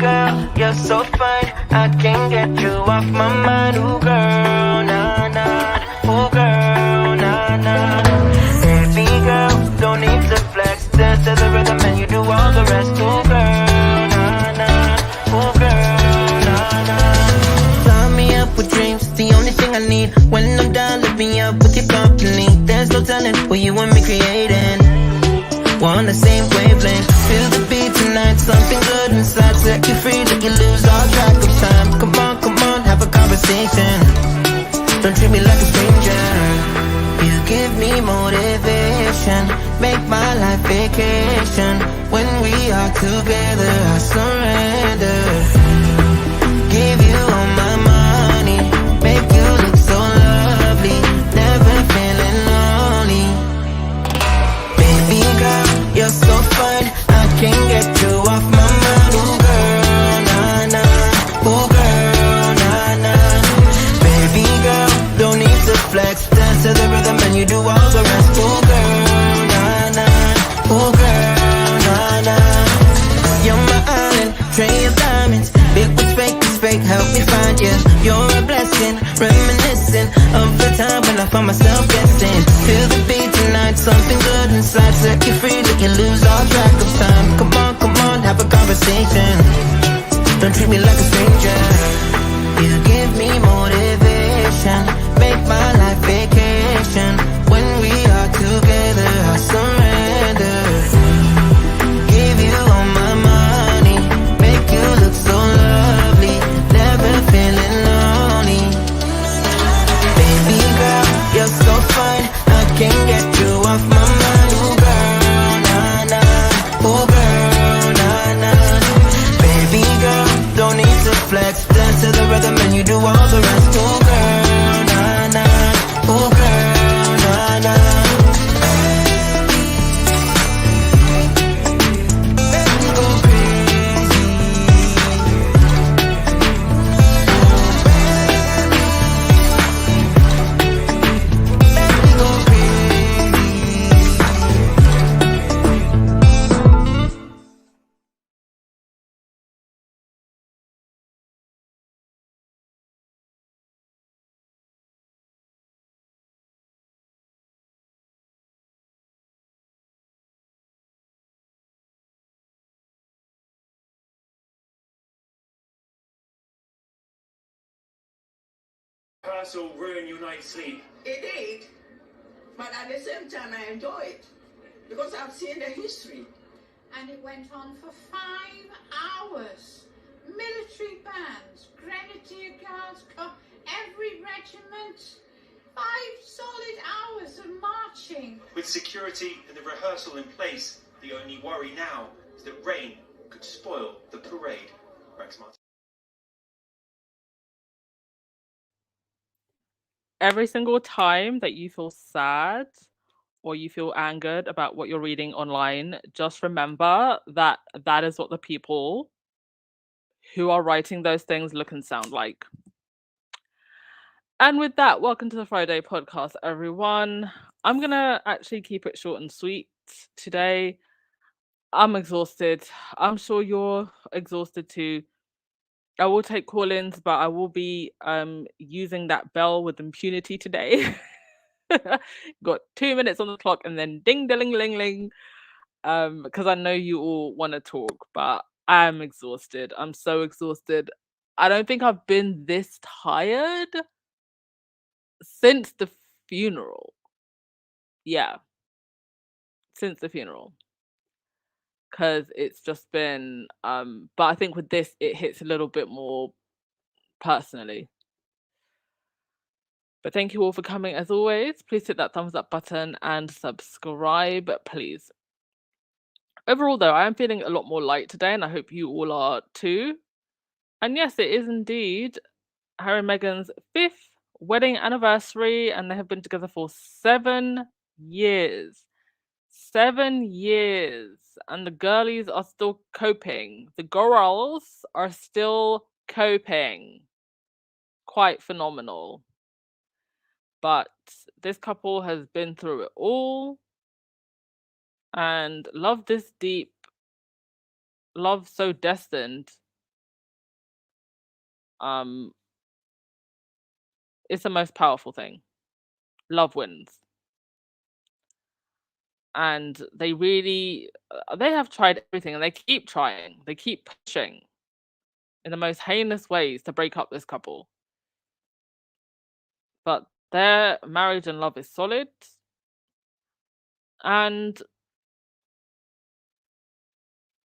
girl, you're so fine, I can't get you off my mind. Ooh girl, nah nah. Ooh girl, nah nah. Baby girl, don't need to flex. Dance to the rhythm and you do all the rest. Ooh girl, nah nah. Ooh girl, nah nah. Sign me up with dreams, the only thing I need. When I'm down, lift me up with your company. There's no telling what you and me creating. We're on the same wavelength. Feel the beat tonight, something good inside. Set you free, let you lose all track of time. Come on, have a conversation. Don't treat me like a stranger. You give me motivation, make my life vacation. When we are together, I surrender. Give you all my money, make you look so lovely. Never feeling lonely. Baby girl, you're so fine, I can't get you off my mind. Ooh girl, nah nah. Ooh girl, nah nah. Baby girl, don't need to flex. Dance to the rhythm and you do all the rest. Ooh girl, nah nah. Ooh girl, nah nah. You're my island, tray of diamonds. Big what's fake, help me find you. You're a blessing, reminiscing of the time when I found myself guessing. Feel the beat tonight, something good inside. Set you free, let you lose all track of time. Come on, have a conversation. Don't treat me like a stranger. You give me motivation, make my life vacation. When we are together, I surrender. Give you all my money, make you look so lovely. Never feeling lonely. Baby girl, you're so fine, I can't get you off my mind. Ooh girl, nah nah. Ooh girl, nah nah. Baby girl, don't need to flex. Dance to the rhythm and you do all the rest. Ooh girl, nah nah. Ooh girl, nah nah. Rehearsal ruin your night's sleep? It did, but at the same time I enjoy it because I've seen the history. And it went on for 5 hours. Military bands, Grenadier Guards, every regiment. 5 solid hours of marching. With security and the rehearsal in place, the only worry now is that rain could spoil the parade. Rex Martin. Every single time that you feel sad or you feel angered about what you're reading online, just remember that that is what the people who are writing those things look and sound like. And with that, welcome to the Friday podcast, everyone. I'm going to actually keep it short and sweet today. I'm exhausted. I'm sure you're exhausted too. I will take call-ins, but I will be using that bell with impunity today. Got 2 minutes on the clock and then ding ding ling ling. Because I know you all want to talk, but I'm exhausted. I'm so exhausted. I don't think I've been this tired since the funeral. Yeah. Since the funeral. Because it's just been but I think with this it hits a little bit more personally. But thank you all for coming as always. Please hit that thumbs up button and subscribe, please. Overall though, I am feeling a lot more light today and I hope you all are too. And yes, it is indeed Harry and Meghan's 5th wedding anniversary and they have been together for 7 years. 7 years. And the girlies are still coping. The girls are still coping. Quite phenomenal. But this couple has been through it all. And love this deep, love so destined it's the most powerful thing. Love wins. And they really, they have tried everything, and they keep trying. They keep pushing in the most heinous ways to break up this couple. But their marriage and love is solid. And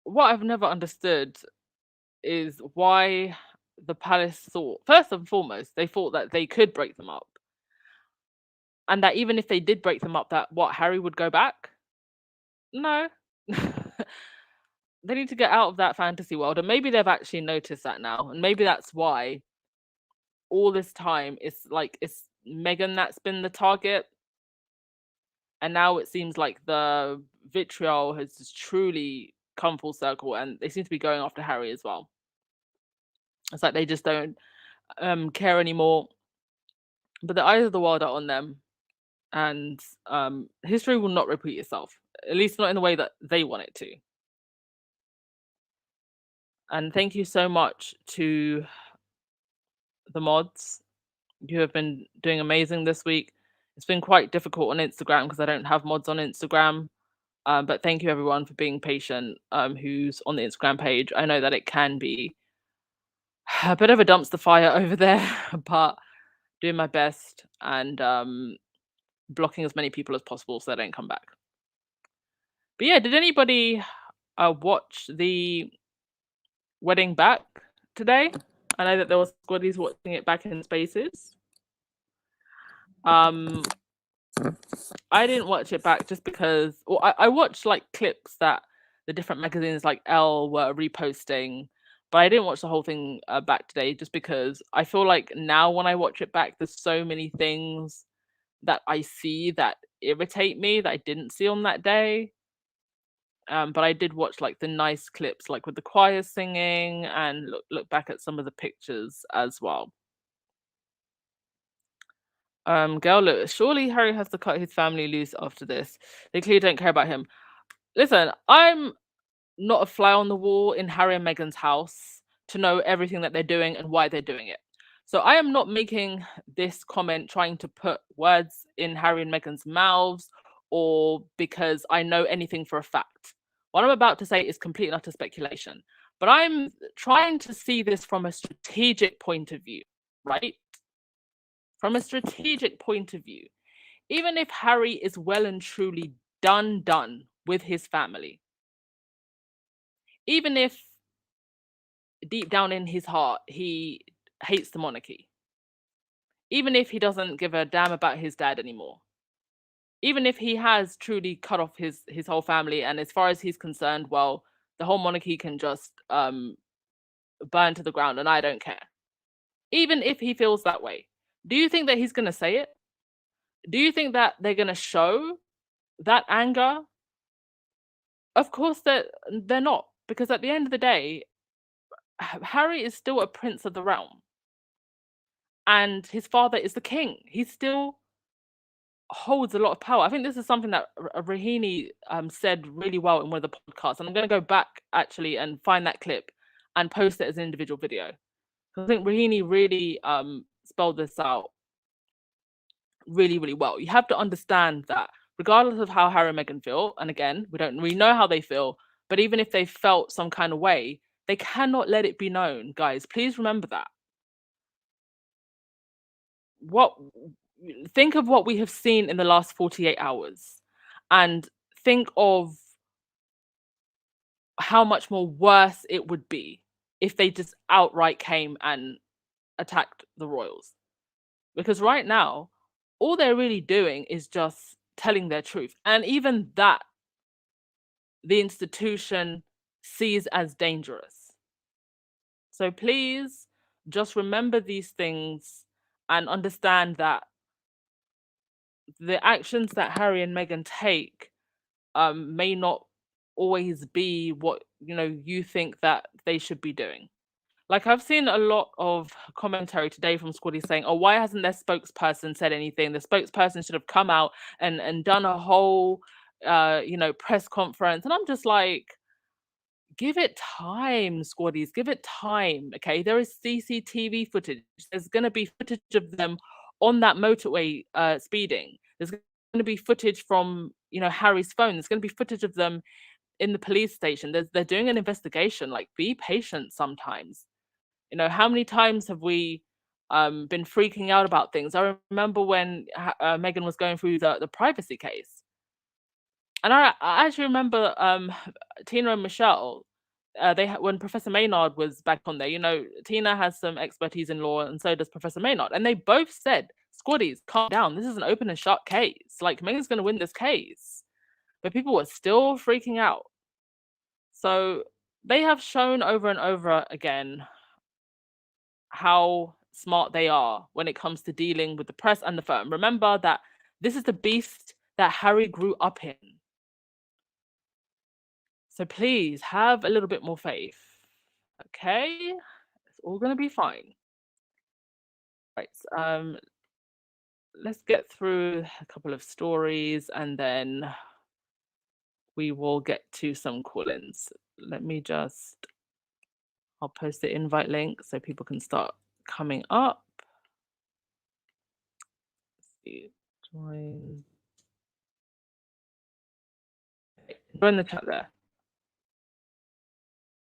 what I've never understood is why the palace thought, first and foremost, they thought that they could break them up. And that even if they did break them up, that what, Harry would go back? No. They need to get out of that fantasy world. And maybe they've actually noticed that now. And maybe that's why all this time it's like it's Meghan that's been the target. And now it seems like the vitriol has just truly come full circle, and they seem to be going after Harry as well. It's like they just don't care anymore. But the eyes of the world are on them, and history will not repeat itself, at least not in the way that they want it to. And thank you so much to the mods. You have been doing amazing this week. It's been quite difficult on Instagram because I don't have mods on Instagram. But thank you everyone for being patient, who's on the Instagram page. I know that it can be a bit of a dumpster fire over there, but doing my best and blocking as many people as possible so they don't come back. But yeah, did anybody watch the wedding back today? I know that there was squaddies watching it back in Spaces. I didn't watch it back just because, well, I watched like clips that the different magazines like Elle were reposting, but I didn't watch the whole thing back today just because I feel like now when I watch it back, there's so many things that I see that irritate me that I didn't see on that day. But I did watch like the nice clips, like with the choir singing, and look back at some of the pictures as well. Girl, look, surely Harry has to cut his family loose after this. They clearly don't care about him. Listen, I'm not a fly on the wall in Harry and Meghan's house to know everything that they're doing and why they're doing it. So I am not making this comment trying to put words in Harry and Meghan's mouths or because I know anything for a fact. What I'm about to say is complete and utter speculation. But I'm trying to see this from a strategic point of view, right? From a strategic point of view, even if Harry is well and truly done with his family, even if deep down in his heart he hates the monarchy, even if he doesn't give a damn about his dad anymore, even if he has truly cut off his whole family, and as far as he's concerned, well, the whole monarchy can just burn to the ground and I don't care. Even if he feels that way, do you think that he's going to say it? Do you think that they're going to show that anger? Of course they're not, because at the end of the day, Harry is still a prince of the realm. And his father is the king. He still holds a lot of power. I think this is something that Rahini said really well in one of the podcasts. And I'm going to go back actually and find that clip and post it as an individual video. I think Rahini really spelled this out really, really well. You have to understand that regardless of how Harry and Meghan feel, and again, we don't really know how they feel, but even if they felt some kind of way, they cannot let it be known, guys. Please remember that. Think of what we have seen in the last 48 hours and think of how much more worse it would be if they just outright came and attacked the royals. Because right now, all they're really doing is just telling their truth. And even that, the institution sees as dangerous. So please just remember these things and understand that the actions that Harry and Meghan take may not always be what you think that they should be doing. Like, I've seen a lot of commentary today from Squaddy saying, oh, why hasn't their spokesperson said anything? The spokesperson should have come out and done a whole press conference. And I'm just like, give it time, squaddies. Give it time. Okay, there is CCTV footage. There's going to be footage of them on that motorway speeding. There's going to be footage from Harry's phone. There's going to be footage of them in the police station. They're doing an investigation. Like, be patient sometimes. How many times have we been freaking out about things? I remember when Meghan was going through the privacy case. And I actually remember Tina and Michelle. When Professor Maynard was back on there, Tina has some expertise in law, and so does Professor Maynard. And they both said, "Squaddies, calm down. This is an open and shut case. Like, Meghan's going to win this case." But people were still freaking out. So they have shown over and over again how smart they are when it comes to dealing with the press and the firm. Remember that this is the beast that Harry grew up in. So please have a little bit more faith. Okay? It's all going to be fine. Right. Let's get through a couple of stories and then we will get to some call-ins. I'll post the invite link so people can start coming up. Let's see. Join the chat there.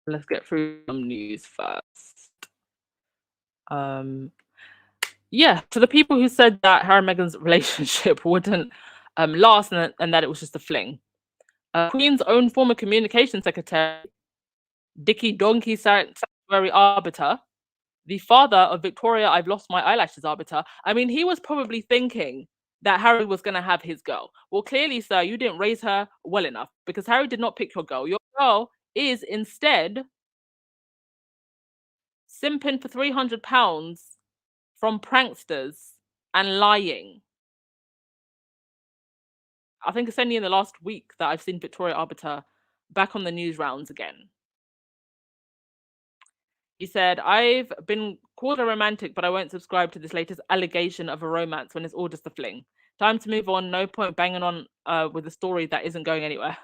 Let's get through some news first. Yeah, to the people who said that Harry and Meghan's relationship wouldn't last and that it was just a fling. Queen's own former communication secretary, Dickie Donkey Sanctuary Arbiter, the father of Victoria I've lost my eyelashes Arbiter, I mean, he was probably thinking that Harry was going to have his girl. Well, clearly, sir, you didn't raise her well enough because Harry did not pick your girl. Your girl is instead simping for £300 from pranksters and lying. I think it's only in the last week that I've seen Victoria Arbiter back on the news rounds again. He said, "I've been called a romantic, but I won't subscribe to this latest allegation of a romance when it's all just a fling. Time to move on. No point banging on with a story that isn't going anywhere."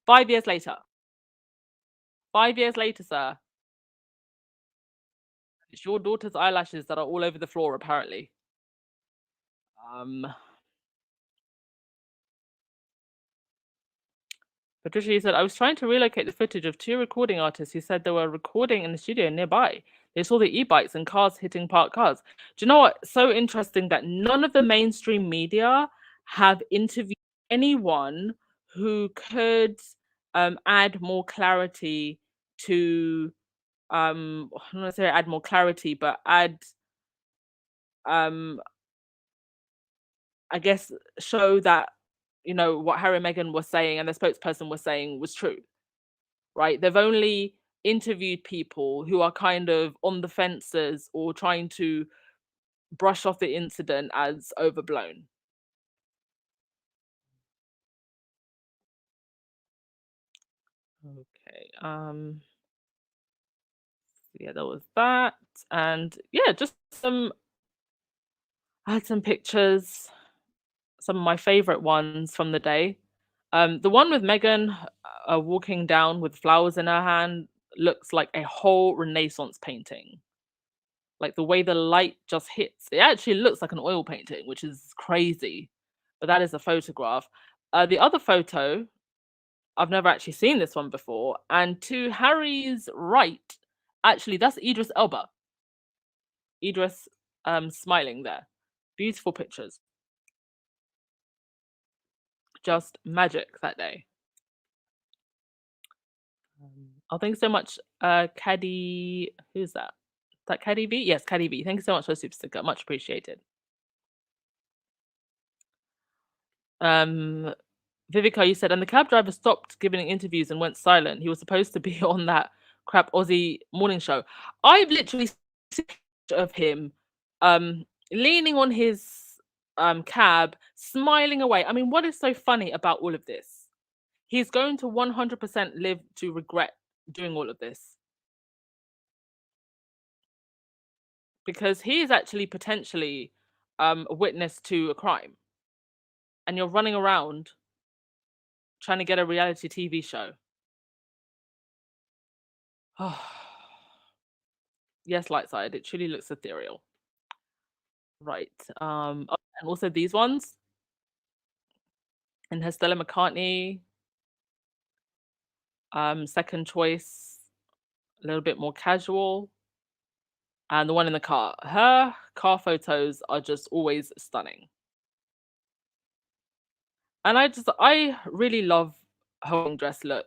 5 years later. 5 years later, sir. It's your daughter's eyelashes that are all over the floor, apparently. Patricia said, "I was trying to relocate the footage of 2 recording artists who said they were recording in the studio nearby. They saw the e-bikes and cars hitting parked cars." Do you know what? So interesting that none of the mainstream media have interviewed anyone who could add more clarity to I'm not going to say add more clarity, but add I guess show that what Harry and Meghan were saying and the spokesperson was saying was true, right? They've only interviewed people who are kind of on the fences or trying to brush off the incident as overblown. Okay. Yeah, there was that, and yeah, just I had some pictures, some of my favorite ones from the day. The one with Meghan walking down with flowers in her hand looks like a whole Renaissance painting. Like the way the light just hits, it actually looks like an oil painting, which is crazy. But that is a photograph. The other photo, I've never actually seen this one before. And to Harry's right, actually, that's Idris Elba. Idris smiling there. Beautiful pictures. Just magic that day. Oh, thanks so much, Caddy. Who's that? Is that Caddy B? Yes, Caddy B. Thank you so much for the super sticker. Much appreciated. Vivica, you said, and the cab driver stopped giving interviews and went silent. He was supposed to be on that crap Aussie morning show. I've literally seen a picture of him leaning on his cab, smiling away. I mean, what is so funny about all of this? He's going to 100% live to regret doing all of this. Because he is actually potentially a witness to a crime. And you're running around trying to get a reality TV show. Yes, light side. It truly looks ethereal. Right. Oh, and also these ones. And her Stella McCartney. Second choice, a little bit more casual. And the one in the car. Her car photos are just always stunning. And I really love her wedding dress look.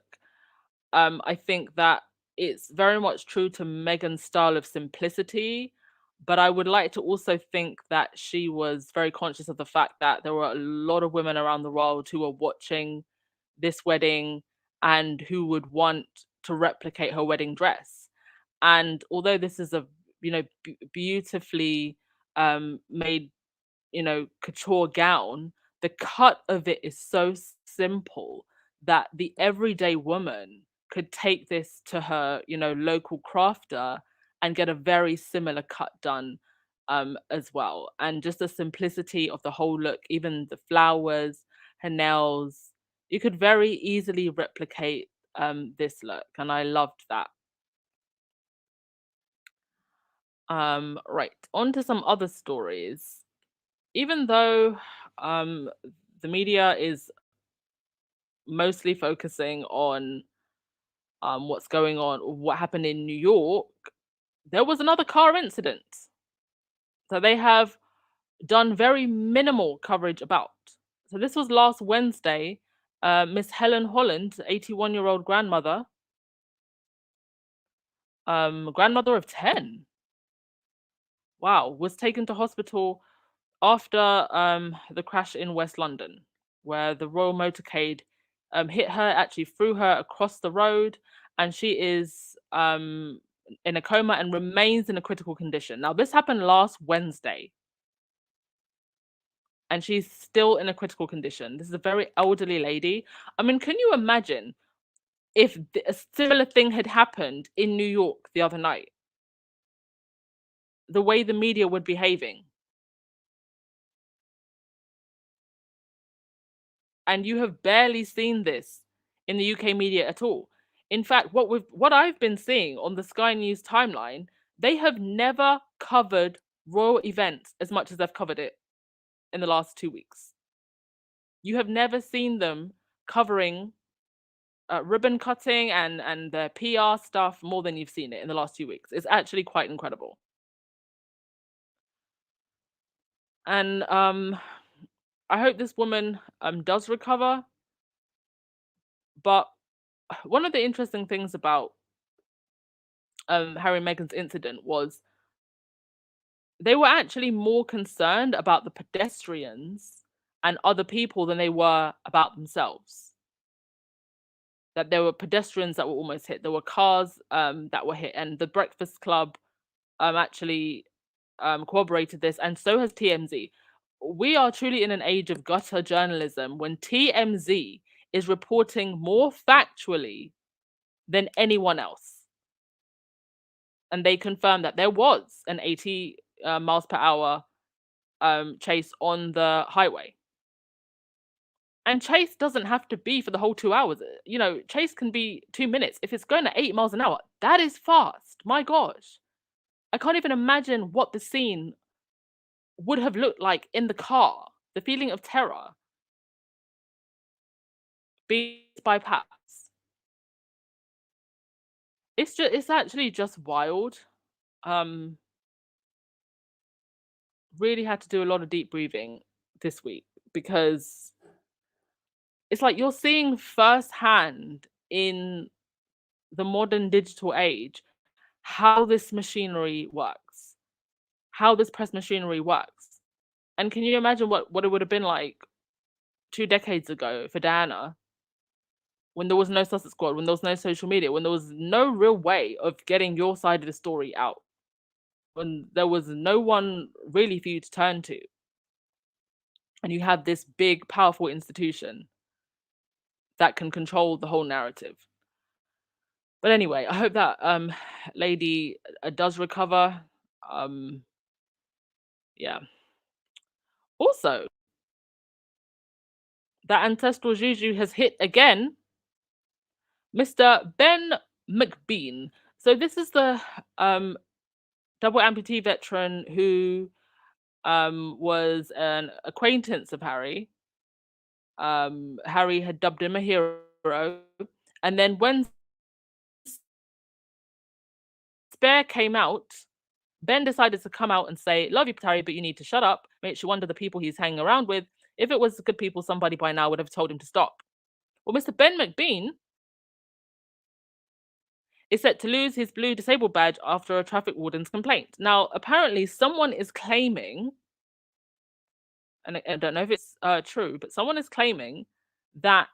I think that it's very much true to Meghan's style of simplicity, but I would like to also think that she was very conscious of the fact that there were a lot of women around the world who were watching this wedding and who would want to replicate her wedding dress. And although this is a beautifully made couture gown, the cut of it is so simple that the everyday woman could take this to her local crafter and get a very similar cut done as well. And just the simplicity of the whole look, even the flowers, her nails, you could very easily replicate this look, and I loved that. Right, on to some other stories. Even though um, the media is mostly focusing on what's going on, what happened in New York, there was another car incident. So they have done very minimal coverage about. So this was last Wednesday. Miss Helen Holland, 81-year-old grandmother, grandmother of 10, wow, was taken to hospital after the crash in West London, where the Royal Motorcade hit her, actually threw her across the road, and she is in a coma and remains in a critical condition. Now, this happened last Wednesday, and she's still in a critical condition. This is a very elderly lady. I mean, can you imagine if a similar thing had happened in New York the other night? The way the media would be behaving. And you have barely seen this in the UK media at all. In fact, what I've been seeing on the Sky News timeline, they have never covered royal events as much as they've covered it in the last 2 weeks. You have never seen them covering ribbon cutting and the PR stuff more than you've seen it in the last 2 weeks. It's actually quite incredible. And I hope this woman does recover. But one of the interesting things about Harry and Meghan's incident was they were actually more concerned about the pedestrians and other people than they were about themselves. That there were pedestrians that were almost hit, there were cars that were hit, and the Breakfast Club actually corroborated this, and so has TMZ. We are truly in an age of gutter journalism when TMZ is reporting more factually than anyone else. And they confirmed that there was an 80 miles per hour chase on the highway. And chase doesn't have to be for the whole 2 hours. Chase can be 2 minutes. If it's going at 8 miles an hour, that is fast. My gosh. I can't even imagine what the scene would have looked like in the car. The feeling of terror. Being by Paps. It's actually just wild. Really had to do a lot of deep breathing this week because it's like you're seeing firsthand in the modern digital age how this machinery works, how this press machinery works. And can you imagine what it would have been like 2 decades ago for Diana, when there was no Sussex Squad, when there was no social media, when there was no real way of getting your side of the story out, when there was no one really for you to turn to, and you had this big, powerful institution that can control the whole narrative. But anyway, I hope that lady does recover. Yeah. Also, that ancestral juju has hit again. Mr. Ben McBean, So this is the double amputee veteran who was an acquaintance of Harry. Harry had dubbed him a hero, and then when Spare came out, Ben decided to come out and say, "Love you, Harry, but you need to shut up." Makes you wonder the people he's hanging around with. If it was good people, somebody by now would have told him to stop. Well, Mr. Ben McBean is set to lose his blue disabled badge after a traffic warden's complaint. Now, apparently, someone is claiming, and I don't know if it's true, but someone is claiming that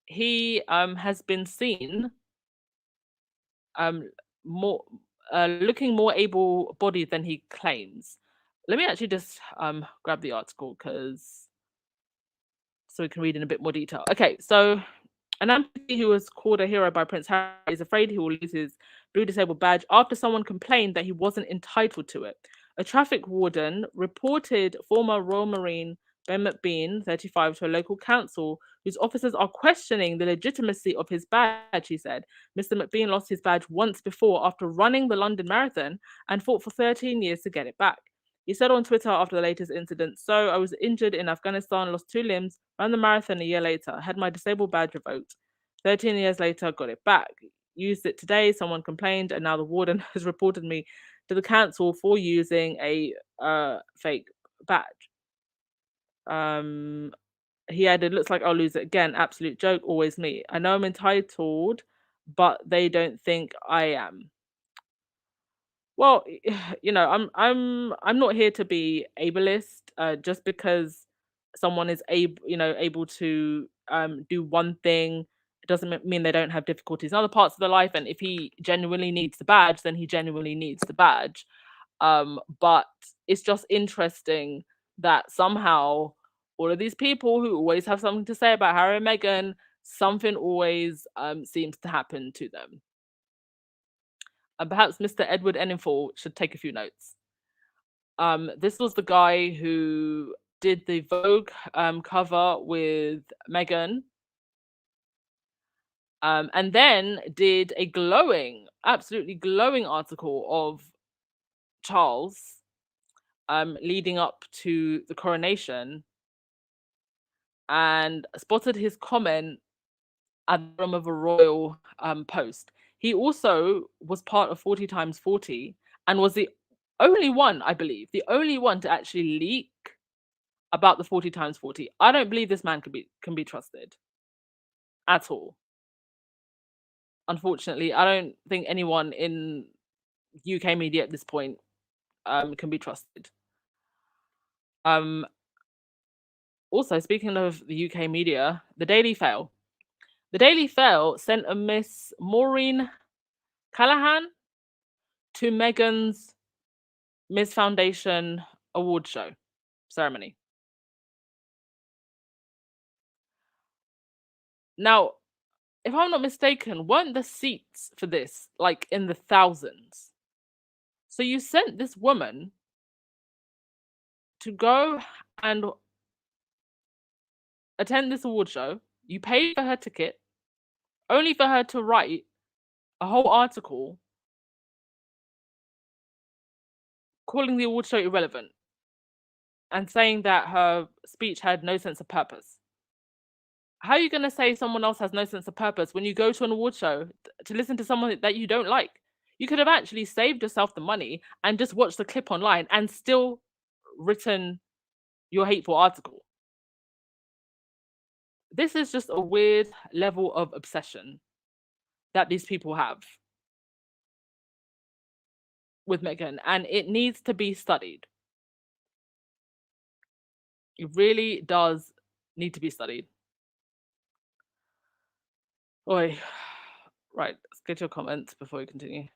he has been seen more looking more able-bodied than he claims. Let me actually just grab the article because so we can read in a bit more detail. Okay, so an amputee who was called a hero by Prince Harry is afraid he will lose his blue disabled badge after someone complained that he wasn't entitled to it. A traffic warden reported former Royal Marine Ben McBean, 35, to a local council whose officers are questioning the legitimacy of his badge, he said. Mr. McBean lost his badge once before after running the London Marathon and fought for 13 years to get it back. He said on Twitter after the latest incident, "So I was injured in Afghanistan, lost 2 limbs, ran the marathon a year later, had my disabled badge revoked. 13 years later, got it back. Used it today, someone complained, and now the warden has reported me to the council for using a fake badge." He added, "Looks like I'll lose it again. Absolute joke, always me. I know I'm entitled, but they don't think I am." Well, I'm not here to be ableist. Just because someone is able to do one thing, it doesn't mean they don't have difficulties in other parts of their life. And if he genuinely needs the badge, then he genuinely needs the badge. But it's just interesting that somehow all of these people who always have something to say about Harry and Meghan, something always seems to happen to them. And perhaps Mr. Edward Enfield should take a few notes. This was the guy who did the Vogue cover with Meghan, and then did a absolutely glowing article of Charles leading up to the coronation, and spotted his comment at the bottom of a royal post. He also was part of 40 times 40 and was the only one, I believe, the only one to actually leak about the 40 times 40. I don't believe this man can be trusted at all. Unfortunately, I don't think anyone in UK media at this point can be trusted. Also, speaking of the UK media, the Daily Fail. The Daily Fail sent a Miss Maureen Callahan to Meghan's Miss Foundation award show ceremony. Now, if I'm not mistaken, weren't the seats for this like in the thousands? So you sent this woman to go and attend this award show. You paid for her ticket, only for her to write a whole article calling the award show irrelevant and saying that her speech had no sense of purpose. How are you going to say someone else has no sense of purpose when you go to an award show to listen to someone that you don't like? You could have actually saved yourself the money and just watched the clip online and still written your hateful article. This is just a weird level of obsession that these people have with Meghan, and it needs to be studied. It really does need to be studied. Oi. Right, let's get your comments before we continue.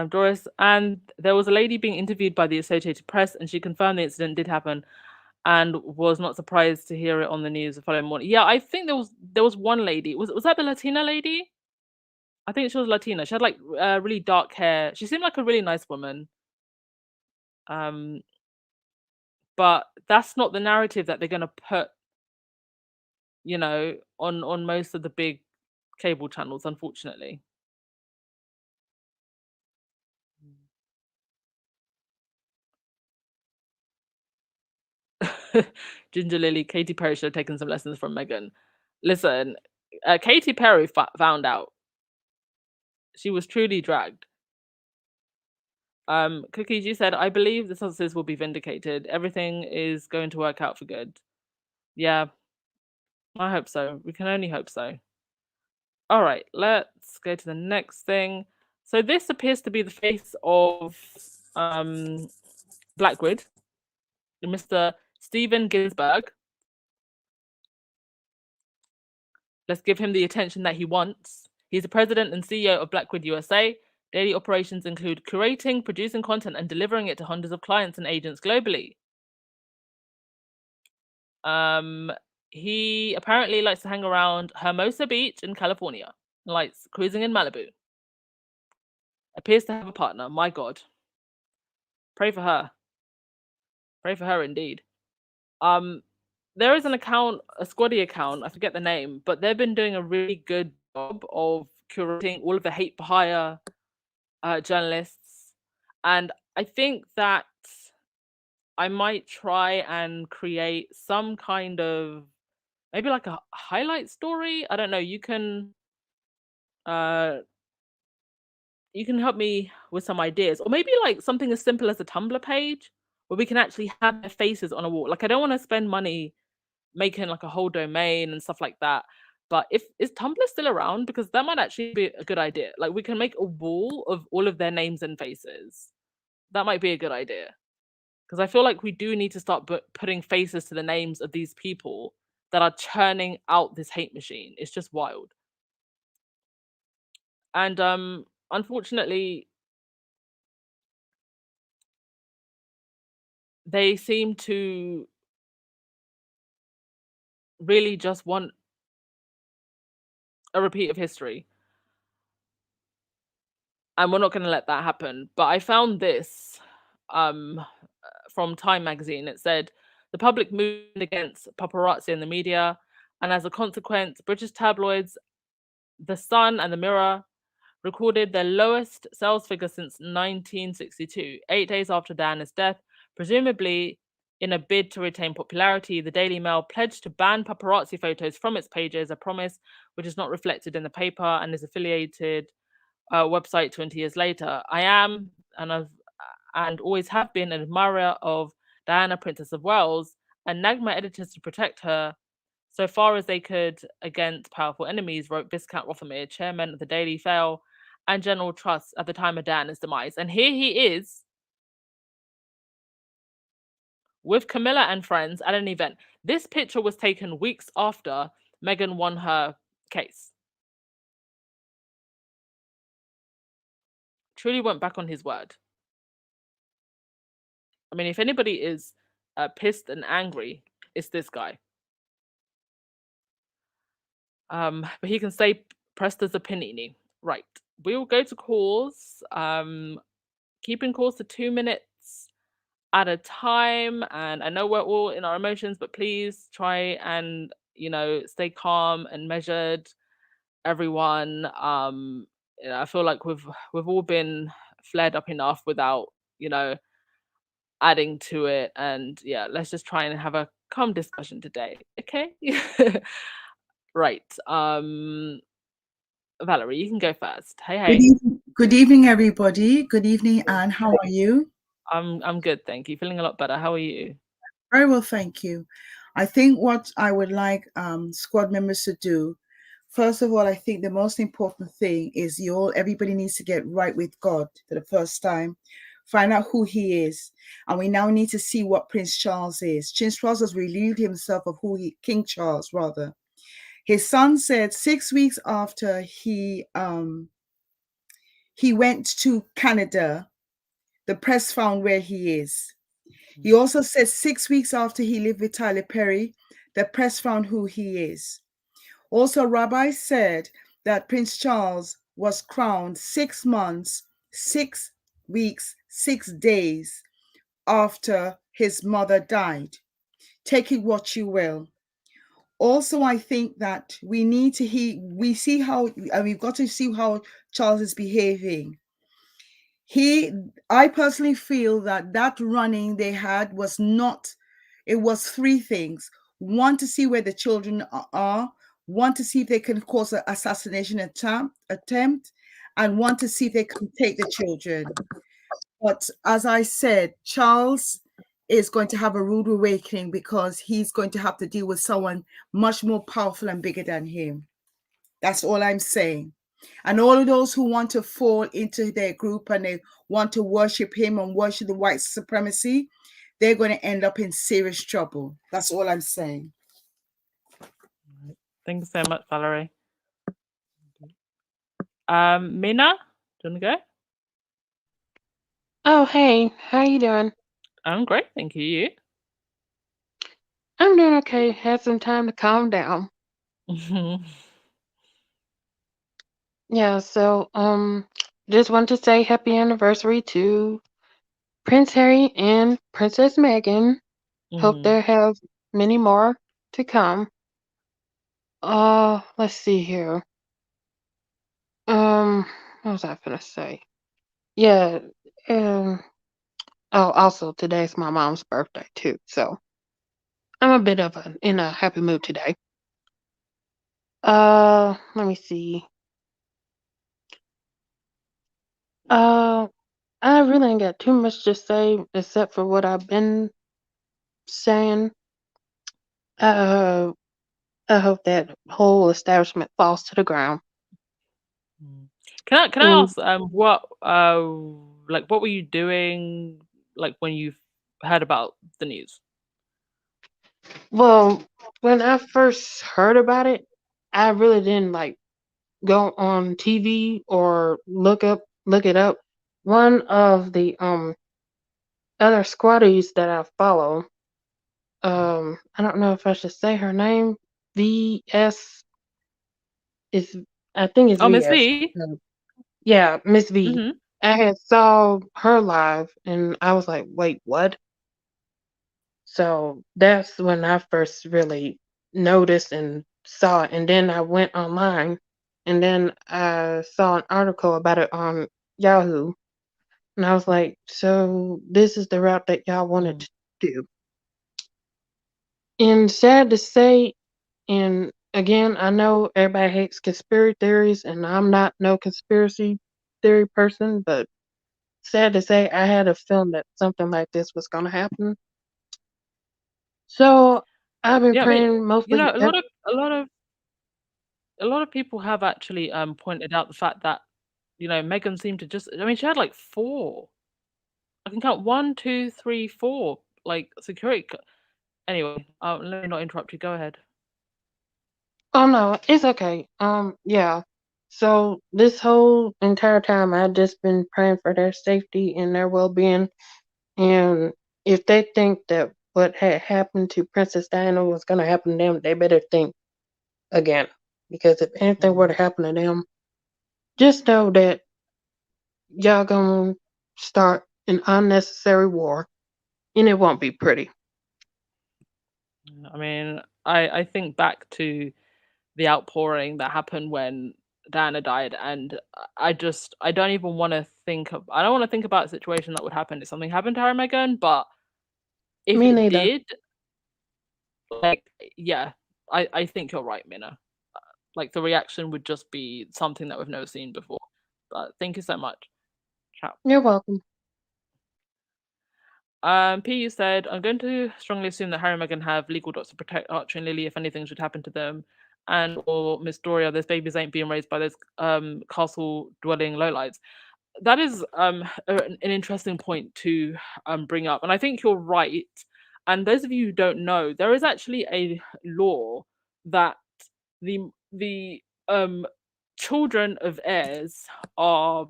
Doris, and there was a lady being interviewed by the Associated Press, and she confirmed the incident did happen and was not surprised to hear it on the news the following morning. Yeah, I think there was one lady. Was that the Latina lady? I think she was Latina. She had like really dark hair. She seemed like a really nice woman. But that's not the narrative that they're going to put you know, on most of the big cable channels, unfortunately. Ginger Lily, Katy Perry should have taken some lessons from Meghan. Listen, Katy Perry found out. She was truly dragged. Cookies, you said, I believe the census will be vindicated. Everything is going to work out for good. Yeah, I hope so. We can only hope so. All right, let's go to the next thing. So this appears to be the face of Blackwood, Mr. Steven Ginsburg. Let's give him the attention that he wants. He's the president and CEO of Blackwood USA. Daily operations include curating, producing content, and delivering it to hundreds of clients and agents globally. He apparently likes to hang around Hermosa Beach in California, likes cruising in Malibu. Appears to have a partner. My God. Pray for her. Pray for her indeed. There is an account, a Squaddy account, I forget the name, but they've been doing a really good job of curating all of the hate for hire journalists. And I think that I might try and create some kind of, maybe like a highlight story. I don't know. You can help me with some ideas, or maybe like something as simple as a Tumblr page where we can actually have their faces on a wall. Like, I don't want to spend money making like a whole domain and stuff like that. But is Tumblr still around? Because that might actually be a good idea. Like, we can make a wall of all of their names and faces. That might be a good idea. Because I feel like we do need to start putting faces to the names of these people that are churning out this hate machine. It's just wild. And unfortunately, they seem to really just want a repeat of history. And we're not going to let that happen. But I found this from Time magazine. It said, the public moved against paparazzi in the media, and as a consequence, British tabloids, The Sun and The Mirror, recorded their lowest sales figure since 1962, 8 days after Diana's death. Presumably, in a bid to retain popularity, the Daily Mail pledged to ban paparazzi photos from its pages, a promise which is not reflected in the paper and is affiliated website 20 years later. I am, and always have been, an admirer of Diana, Princess of Wales, and nagged my editors to protect her so far as they could against powerful enemies, wrote Viscount Rothermere, chairman of the Daily Mail and General Trust at the time of Diana's demise. And here he is with Camilla and friends at an event. This picture was taken weeks after Meghan won her case. Truly went back on his word. I mean, if anybody is pissed and angry, it's this guy. But he can stay pressed as a panini. Right. We will go to calls. Keeping calls to 2 minutes at a time. And I know we're all in our emotions, but please try and, stay calm and measured. Everyone. I feel like we've all been flared up enough without, adding to it. And yeah, let's just try and have a calm discussion today. Okay. Right. Valerie, you can go first. Hey. Good evening, everybody. Good evening, Anne. How are you? I'm good, thank you. Feeling a lot better. How are you? Very well, thank you. I think what I would like squad members to do, first of all, I think the most important thing is everybody needs to get right with God for the first time. Find out who he is. And we now need to see what Prince Charles is. Prince Charles has relieved himself of King Charles, rather. His son said 6 weeks after he went to Canada, the press found where he is. He also said 6 weeks after he lived with Tyler Perry, the press found who he is. Also, Rabbi said that Prince Charles was crowned 6 months, 6 weeks, 6 days after his mother died. Take it what you will. Also, I think that we need to see how, and we've got to see how Charles is behaving. I personally feel that running they had was not, it was three things. One, to see where the children are. One, to see if they can cause an assassination attempt, and one, to see if they can take the children. But as I said, Charles is going to have a rude awakening because he's going to have to deal with someone much more powerful and bigger than him. That's all I'm saying. And all of those who want to fall into their group and they want to worship him and worship the white supremacy, they're going to end up in serious trouble. That's all I'm saying. Thank you so much, Valerie. Mina, do you want to go? Oh, hey, how you doing? I'm great, thank you. You? I'm doing okay. Had some time to calm down. Yeah, so just want to say happy anniversary to Prince Harry and Princess Meghan. Hope they have many more to come. Let's see here. What was I gonna say? Yeah, oh, also today's my mom's birthday too, so I'm a bit of in a happy mood today. Let me see. I really ain't got too much to say except for what I've been saying. I hope that whole establishment falls to the ground. Can I ask what what were you doing like when you heard about the news? Well, when I first heard about it, I really didn't like go on TV or look it up. One of the other squatties that I follow, I don't know if I should say her name. VS is, I think it's Miss VS. V. Yeah, Miss V. Mm-hmm. I had saw her live and I was like, wait, what? So that's when I first really noticed and saw it. And then I went online and then I saw an article about it on Yahoo. And I was like, so this is the route that y'all wanted to do. And sad to say, and again, I know everybody hates conspiracy theories, and I'm not no conspiracy theory person, but sad to say, I had a feeling that something like this was going to happen. So I've been praying mostly. A lot of people have actually pointed out the fact that Meghan seemed to just. I mean, she had like 4. I can count 1, 2, 3, 4 like security. Anyway, let me not interrupt you. Go ahead. Oh no, it's okay. Yeah. So this whole entire time, I've just been praying for their safety and their well-being. And if they think that what had happened to Princess Diana was going to happen to them, they better think again. Because if anything were to happen to them, just know that y'all gonna start an unnecessary war, and it won't be pretty. I mean, I think back to the outpouring that happened when Diana died, and I don't even want to think of. I don't want to think about a situation that would happen if something happened to Harry and Meghan, but if Me it neither. did, yeah, I think you're right, Mina. Like the reaction would just be something that we've never seen before. But thank you so much. Ciao. You're welcome. P said, I'm going to strongly assume that Harry and Meghan have legal docs to protect Archie and Lily if anything should happen to them. And or Miss Doria, those babies ain't being raised by those castle dwelling lowlights. That is an interesting point to bring up. And I think you're right. And those of you who don't know, there is actually a law that the children of heirs are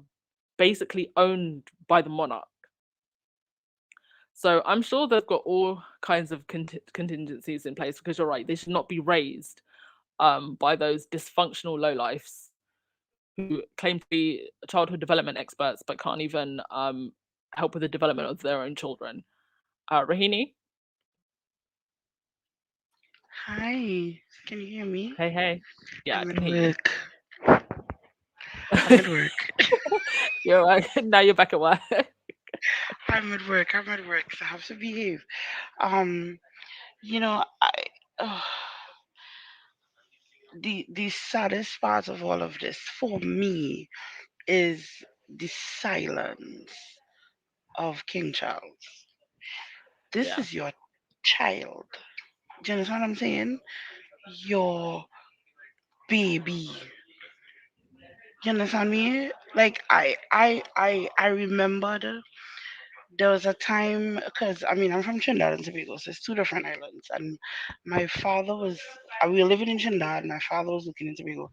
basically owned by the monarch. So I'm sure they've got all kinds of contingencies in place because you're right, they should not be raised by those dysfunctional lowlifes who claim to be childhood development experts but can't even help with the development of their own children. Rahini? Hi, can you hear me? Hey, hey. Yeah, I I'm can at hear you. work. I'm at work. You're right. Now you're back at work. I'm at work. I'm at work. So I have to behave. Um, I uh, the saddest part of all of this for me is the silence of King Charles. This Yeah. is your child. Do you understand what I'm saying? Your baby. You understand me? Like I remembered there was a time because I mean I'm from Trinidad and Tobago, so it's two different islands. And my father was we were living in Trinidad, and my father was looking in Tobago.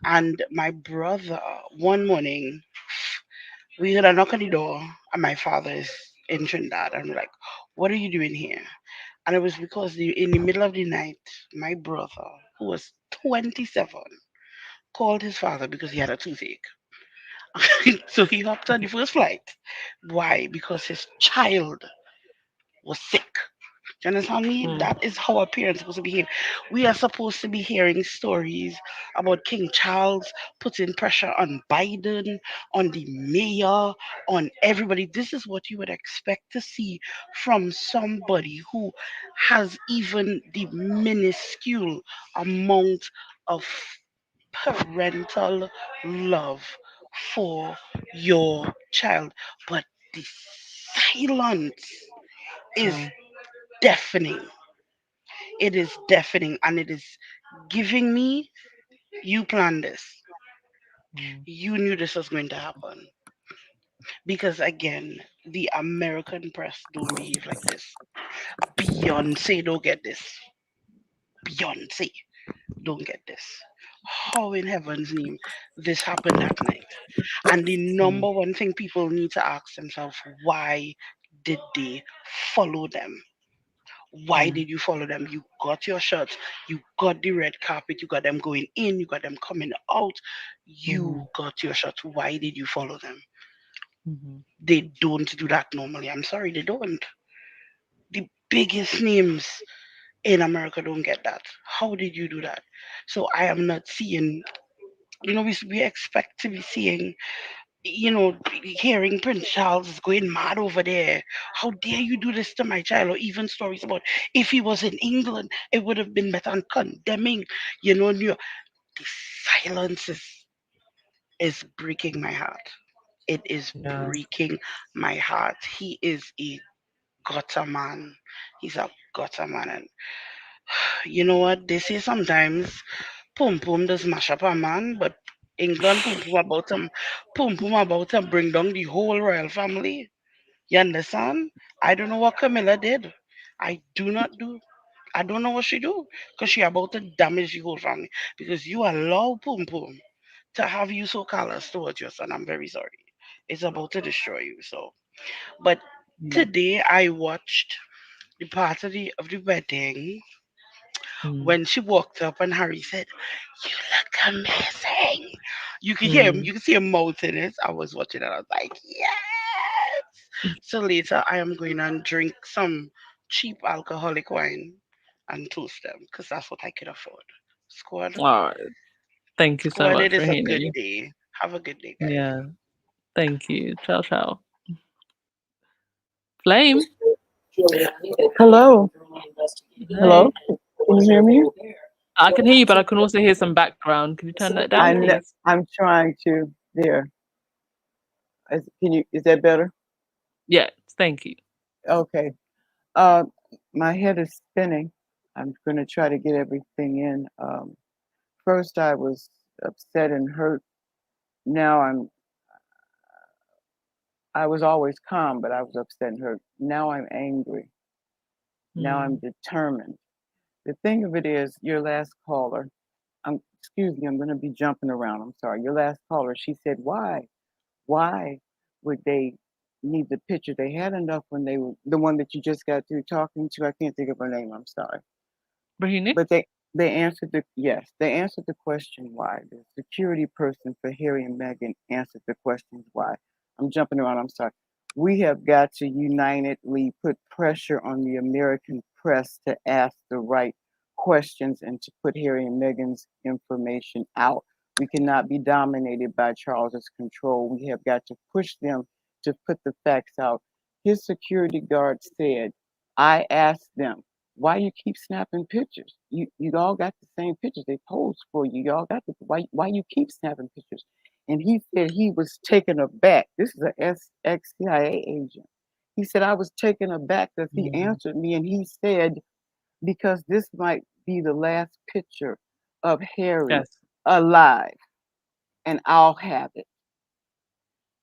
And my brother one morning we heard a knock on the door, and my father is in Trinidad, and we're like, "What are you doing here?" And it was because in the middle of the night, my brother, who was 27, called his father because he had a toothache. So he hopped on the first flight. Why? Because his child was sick. Do you understand me? Mm, That is how our parents are supposed to behave. We are supposed to be hearing stories about King Charles putting pressure on Biden, on the mayor, on everybody. This is what you would expect to see from somebody who has even the minuscule amount of parental love for your child. But the silence is mm, deafening. It is deafening, and it is giving me, you planned this. mm. You knew this was going to happen. Because again, the American press don't behave like this. Beyonce don't get this. Beyonce don't get this. How in heaven's name this happened that night? And the Mm, number one thing people need to ask themselves, why did they follow them? Why mm, did you follow them? You got your shots, you got the red carpet, you got them going in, you got them coming out, you mhm, got your shots. Why did you follow them? mhm, They don't do that normally. I'm sorry, they don't. The biggest names in America don't get that. How did you do that? So I am not seeing, we expect to be seeing, hearing Prince Charles is going mad over there. How dare you do this to my child? Or even stories about if he was in England, it would have been better, and condemning, the silence is breaking my heart. It is yeah. breaking my heart. He is a gutter man. He's a gutter man. And you know what? They say sometimes pum pum does mash up a man, but England pum pum about him bring down the whole royal family. You understand? I don't know what Camilla did. I do not do. I don't know what she do, because she about to damage the whole family. Because you allow pum pum to have you so callous towards your son. I'm very sorry. It's about to destroy you. So, but Mm, today I watched the part of the wedding mm, when she walked up and Harry said, "You look amazing." You could hear him, mm. you could see him mouthing it. I was watching it, I was like, yes. So later I am going and drink some cheap alcoholic wine and toast them because that's what I could afford. Squad, All right. Thank you so squad, much, it is a good Rahini. day. Have a good day, guys. Yeah. Thank you. Ciao, ciao. Flame. Hello. Hello. Hey. Can you hear me? I can hear you, but I can also hear some background. Can you turn that down, please? I'm trying to. There. Is that better? Yes. Thank you. Okay. Uh, my head is spinning. I'm going to try to get everything in. First, I was upset and hurt. Now I was always calm, but I was upset and hurt. Now I'm angry. Now I'm Mm, determined. The thing of it is, your last caller, excuse me, I'm going to be jumping around. I'm sorry. Your last caller, she said, why? Why would they need the picture? They had enough when they were the one that you just got through talking to. I can't think of her name. I'm sorry. Rahini? But they answered they answered the question why. The security person for Harry and Meghan answered the questions why. I'm jumping around. I'm sorry. We have got to unitedly put pressure on the American press to ask the right questions and to put Harry and Meghan's information out. We cannot be dominated by Charles's control. We have got to push them to put the facts out. His security guard said, I asked them, why you keep snapping pictures? You all got the same pictures. They posed for you. You all got the why you keep snapping pictures? And he said he was taken aback. This is an ex-CIA agent. He said, I was taken aback because he answered me and he said, because this might be the last picture of Harry Yes. alive and I'll have it.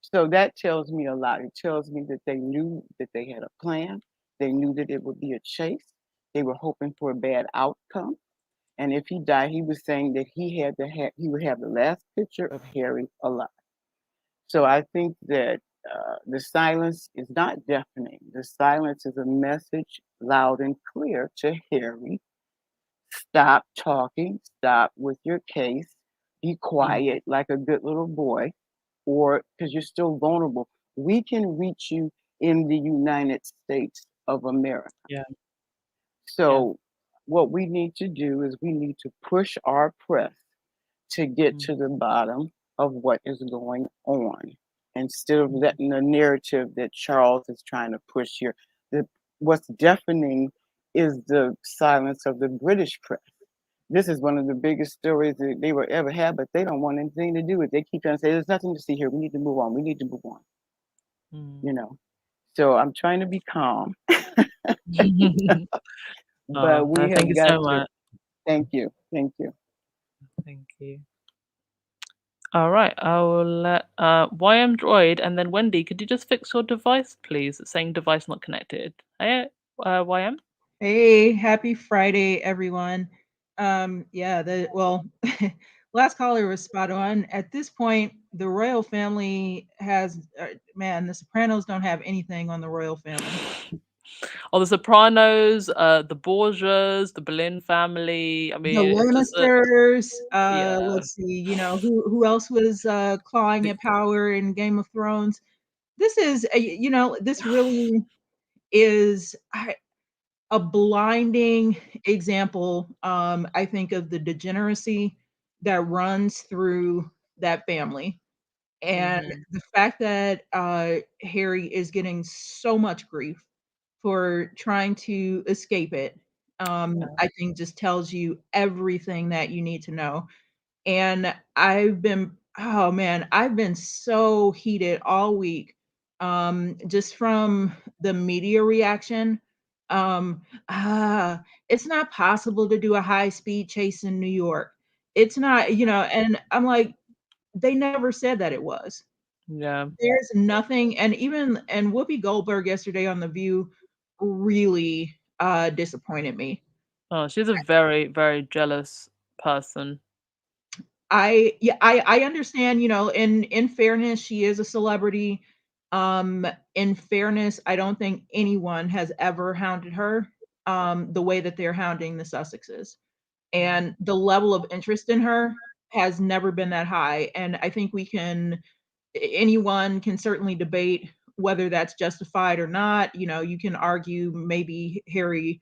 So that tells me a lot. It tells me that they knew that they had a plan. They knew that it would be a chase. They were hoping for a bad outcome. And if he died, he was saying that he would have the last picture of Harry alive. So I think that the silence is not deafening. The silence is a message loud and clear to Harry. Stop talking. Stop with your case. Be quiet like a good little boy, or because you're still vulnerable. We can reach you in the United States of America. Yeah. So what we need to do is we need to push our press to get to the bottom of what is going on instead of letting the narrative that Charles is trying to push here. What's deafening is the silence of the British press. This is one of the biggest stories that they will ever have, but they don't want anything to do with it. They keep trying to say, there's nothing to see here. We need to move on. We need to move on. You know, so I'm trying to be calm. But we thank have you got so to. much. Thank you. Thank you. Thank you. All right, I will let YM Droid and then Wendy. Could you just fix your device, please? It's saying device not connected. Hey, YM. Hey, happy Friday, everyone. Well, last caller was spot on. At this point, the royal family has, man, the Sopranos don't have anything on the royal family. Oh, the Sopranos, the Borgias, the Boleyn family. I The mean, it's just Lannisters, yeah. let's see, you know, who else was clawing at power in Game of Thrones? This is, you know, this really is a blinding example, I think, of the degeneracy that runs through that family. And the fact that Harry is getting so much grief for trying to escape it, I think just tells you everything that you need to know. And oh man, I've been so heated all week, just from the media reaction. Um, ah, it's not possible to do a high speed chase in New York. It's not, you know, and I'm like, they never said that it was. Yeah. There's nothing, and Whoopi Goldberg yesterday on The View really disappointed me. Oh, she's a very, very jealous person. I understand, you know, in fairness, she is a celebrity. In fairness, I don't think anyone has ever hounded her the way that they're hounding the Sussexes. And the level of interest in her has never been that high. And I think anyone can certainly debate whether that's justified or not. You know, you can argue maybe Harry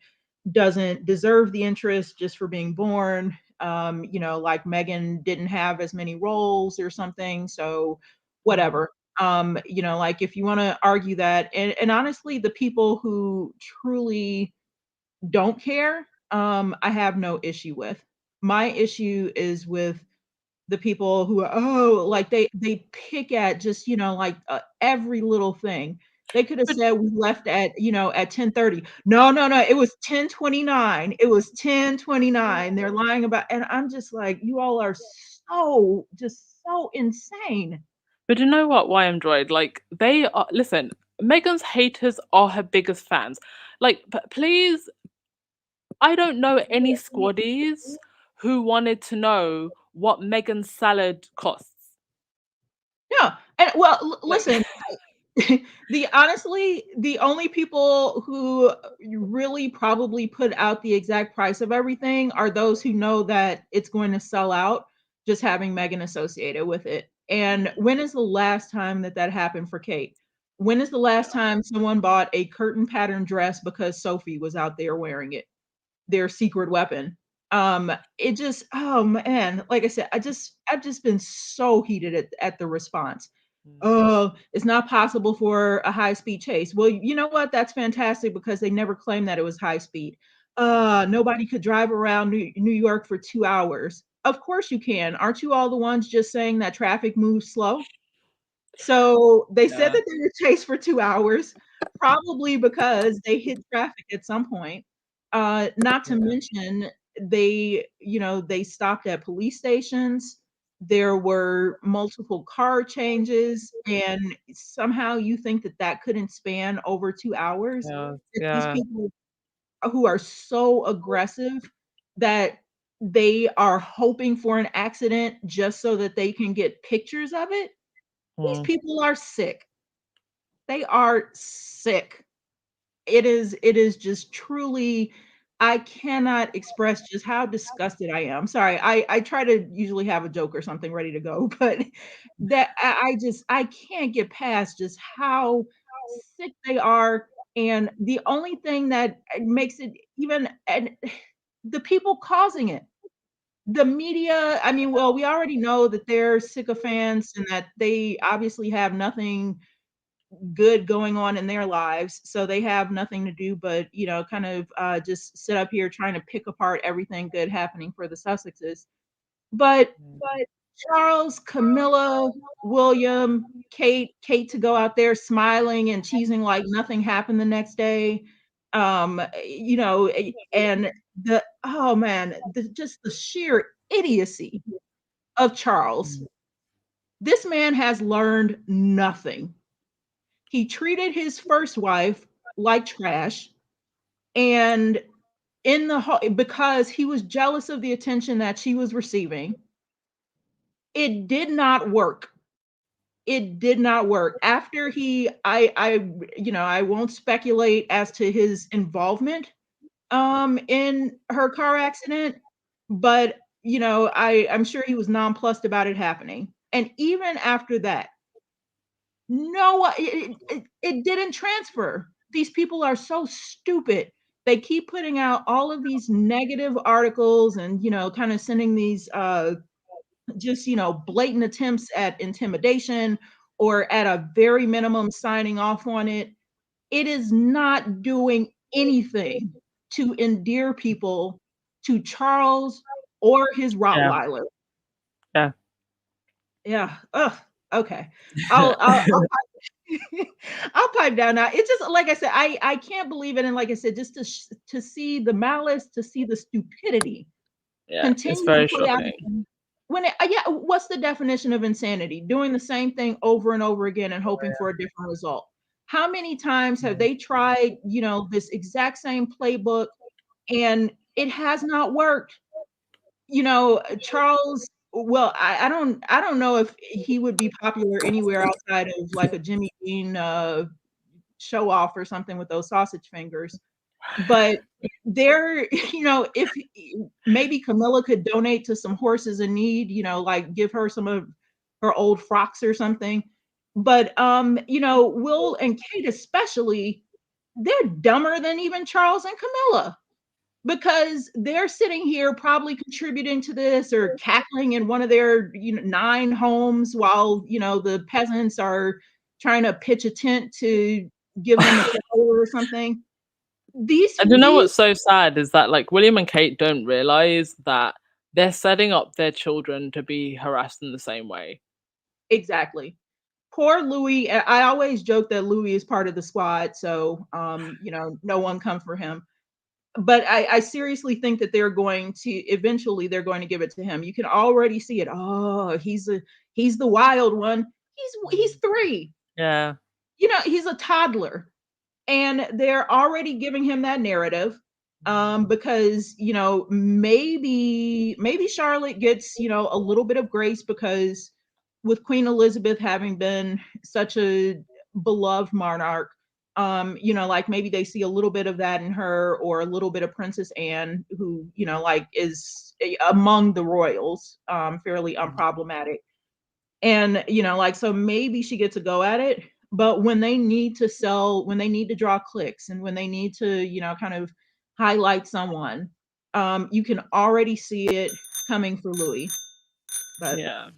doesn't deserve the interest just for being born. You know, like Meghan didn't have as many roles or something. So whatever. You know, like if you want to argue that, and honestly, the people who truly don't care, I have no issue with. My issue is with the people who are, oh, like they pick at just, you know, like every little thing. They could have But said we left at, you know, at 10:30. No, no, no, it was 10:29. It was 10:29. They're lying about, and I'm just like, you all are so insane. but you know what, YM Droid? Like they are. Listen, Megan's haters are her biggest fans. Like, please, I don't know any squaddies who wanted to know what Megan's salad costs. Yeah. And well, Like, listen, the only people who really probably put out the exact price of everything are those who know that it's going to sell out just having Meghan associated with it. And when is the last time that happened for Kate? When is the last time someone bought a curtain pattern dress because Sophie was out there wearing it? Their secret weapon. It just, oh man, like I said, I've just been so heated at the response. Oh, it's not possible for a high-speed chase. Well, you know what? That's fantastic because they never claimed that it was high speed. Nobody could drive around New York for 2 hours. Of course you can. Aren't you all the ones just saying that traffic moves slow? So they said Yeah. that they were chased for 2 hours, probably because they hit traffic at some point. Not to Yeah. mention they stopped at police stations. There were multiple car changes, and somehow you think that that couldn't span over 2 hours? Yeah. That these Yeah. people who are so aggressive that they are hoping for an accident just so that they can get pictures of it? These Mm. people are sick. They are sick. It is just truly, I cannot express just how disgusted I am. Sorry, I try to usually have a joke or something ready to go, but that I just I can't get past just how sick they are, and the only thing that makes it even and the people causing it. The media, I mean, well, we already know that they're sycophants and that they obviously have nothing good going on in their lives, so they have nothing to do but, kind of, just sit up here trying to pick apart everything good happening for the Sussexes. But Charles, Camilla, William, Kate to go out there smiling and cheesing like nothing happened the next day, and oh man, just the sheer idiocy of Charles. Mm. This man has learned nothing. He treated his first wife like trash, and because he was jealous of the attention that she was receiving, it did not work. It did not work. After I won't speculate as to his involvement in her car accident, but I'm sure he was nonplussed about it happening. And even after that, no, it didn't transfer. These people are so stupid. They keep putting out all of these negative articles and, kind of sending these just, blatant attempts at intimidation or at a very minimum signing off on it. It is not doing anything to endear people to Charles or his Yeah. Rottweiler. Yeah. Yeah. Ugh. Okay. I'll I'll pipe down now. It's just like I said, I can't believe it, and like I said, just to see the malice, to see the stupidity Yeah. It's continue to very play out. shocking. Yeah, what's the definition of insanity? Doing the same thing over and over again and hoping for a different result. How many times have they tried, this exact same playbook and it has not worked? Charles, well, I don't know if he would be popular anywhere outside of like a Jimmy Dean show off or something with those sausage fingers. But there, if maybe Camilla could donate to some horses in need, like give her some of her old frocks or something. But Will and Kate especially, they're dumber than even Charles and Camilla because they're sitting here probably contributing to this or cackling in one of their 9 homes while the peasants are trying to pitch a tent to give them a shower or something. These And you know these what's so sad is that like William and Kate don't realize that they're setting up their children to be harassed in the same way. Exactly. Poor Louis. I always joke that Louis is part of the squad, so no one come for him. But I seriously think that they're going to give it to him. You can already see it. Oh, he's the wild one. He's 3. Yeah. He's a toddler. And they're already giving him that narrative because maybe Charlotte gets a little bit of grace because with Queen Elizabeth having been such a beloved monarch, like maybe they see a little bit of that in her or a little bit of Princess Anne, who like is among the royals, fairly unproblematic. And like so maybe she gets a go at it, but when they need to sell, when they need to draw clicks and when they need to kind of highlight someone, You can already see it coming for Louis. But Yeah.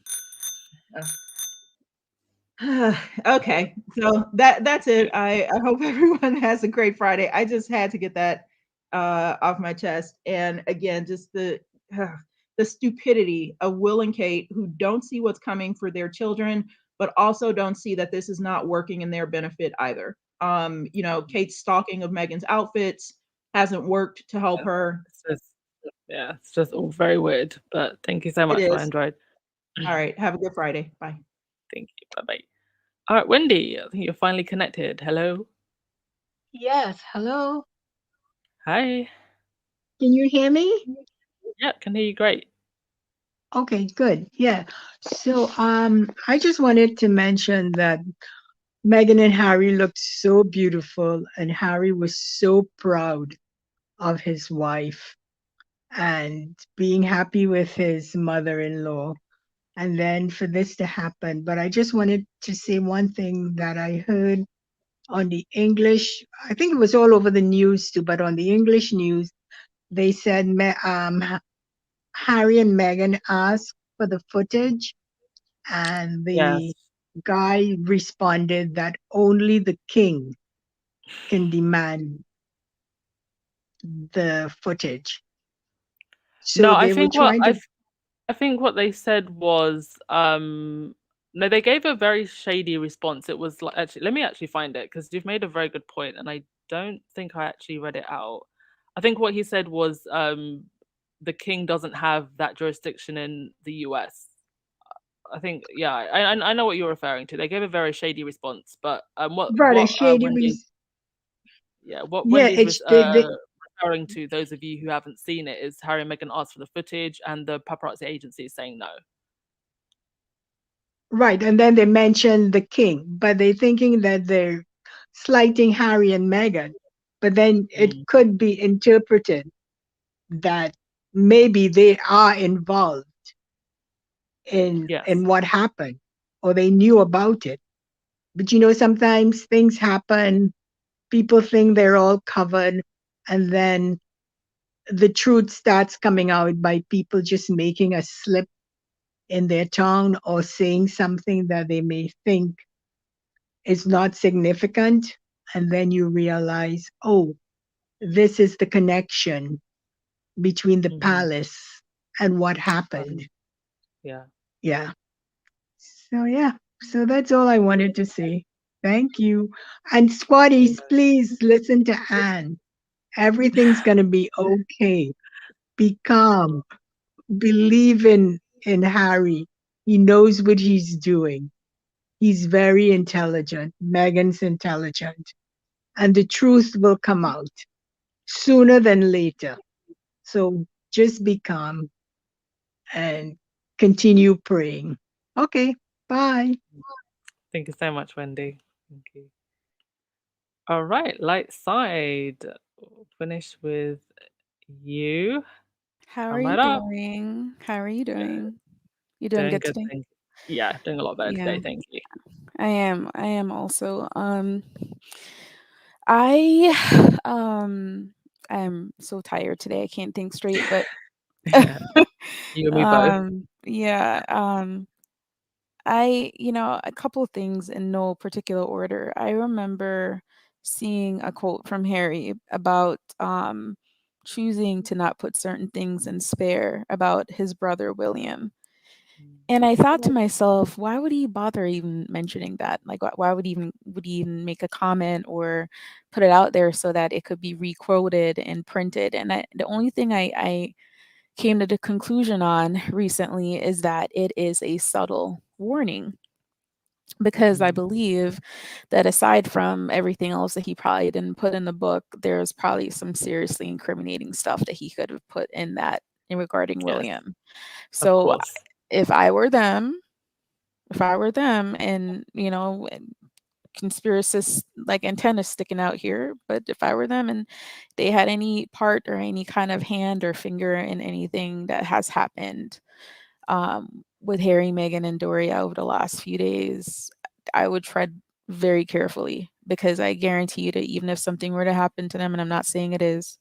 okay, so that's it. I hope everyone has a great Friday. I just had to get that off my chest. And again, just the stupidity of Will and Kate, who don't see what's coming for their children, but also don't see that this is not working in their benefit either. Kate's stalking of Meghan's outfits hasn't worked to help her. It's just all very weird. But thank you so It much for is. Android. All right, have a good Friday. Bye. Thank you. Bye bye. All right, Wendy, I think you're finally connected. Hello. Yes, hello. Hi. Can you hear me? Yeah, can hear you great. Okay, good. Yeah. So I just wanted to mention that Meghan and Harry looked so beautiful, and Harry was so proud of his wife and being happy with his mother-in-law. And then for this to happen. But I just wanted to say one thing that I heard on the English, I think it was all over the news too, but on the English news, they said Harry and Meghan asked for the footage, and Yes. the guy responded that only the king can demand the footage. So No, I they were think what trying to. I think what they said was no, they gave a very shady response. It was like, actually, let me actually find it because you've made a very good point, and I don't think I actually read it out. I think what he said was the king doesn't have that jurisdiction in the US. I think, yeah, I know what you're referring to. They gave a very shady response, but Right, a what shady Wendy's what yeah, Wendy's it's they referring to, those of you who haven't seen it, is Harry and Meghan asked for the footage, and the paparazzi agency is saying no. right, and then they mentioned the king, but they're thinking that they're slighting Harry and Meghan. But then it could be interpreted that maybe they are involved in Yes. what happened, or they knew about it. But you know, sometimes things happen, people think they're all covered, and then the truth starts coming out by people just making a slip in their tongue or saying something that they may think is not significant. And then you realize, oh, this is the connection between the palace and what happened. Yeah. Yeah. So, yeah. So that's all I wanted to say. Thank you. And squatties, please listen to Anne. Everything's going to be okay. Be calm. Believe in Harry. He knows what he's doing. He's very intelligent. Meghan's intelligent. And the truth will come out sooner than later. So just be calm and continue praying. Okay, bye. Thank you so much, Wendy. Thank you. All right, light side. We'll finish with you. How are Come you right up. doing? How are you Good. doing? You doing Doing good good, today? thank you. Yeah, doing a lot better Yeah, today, thank you. I am. I am also. I I'm so tired today. I can't think straight, but Yeah. You and me both. yeah, a couple of things in no particular order. I remember seeing a quote from Harry about choosing to not put certain things in spare about his brother William. And I thought to myself, why would he bother even mentioning that? Like, why would he even make a comment or put it out there so that it could be requoted and printed? And the only thing I came to the conclusion on recently is that it is a subtle warning, because I believe that aside from everything else that he probably didn't put in the book, there's probably some seriously incriminating stuff that he could have put in that in regarding Yes, William. of So course. if I were them, and conspiracists like antennas sticking out here, but if I were them and they had any part or any kind of hand or finger in anything that has happened with Harry, Meghan, and Doria over the last few days, I would tread very carefully, because I guarantee you that even if something were to happen to them, and I'm not saying it is,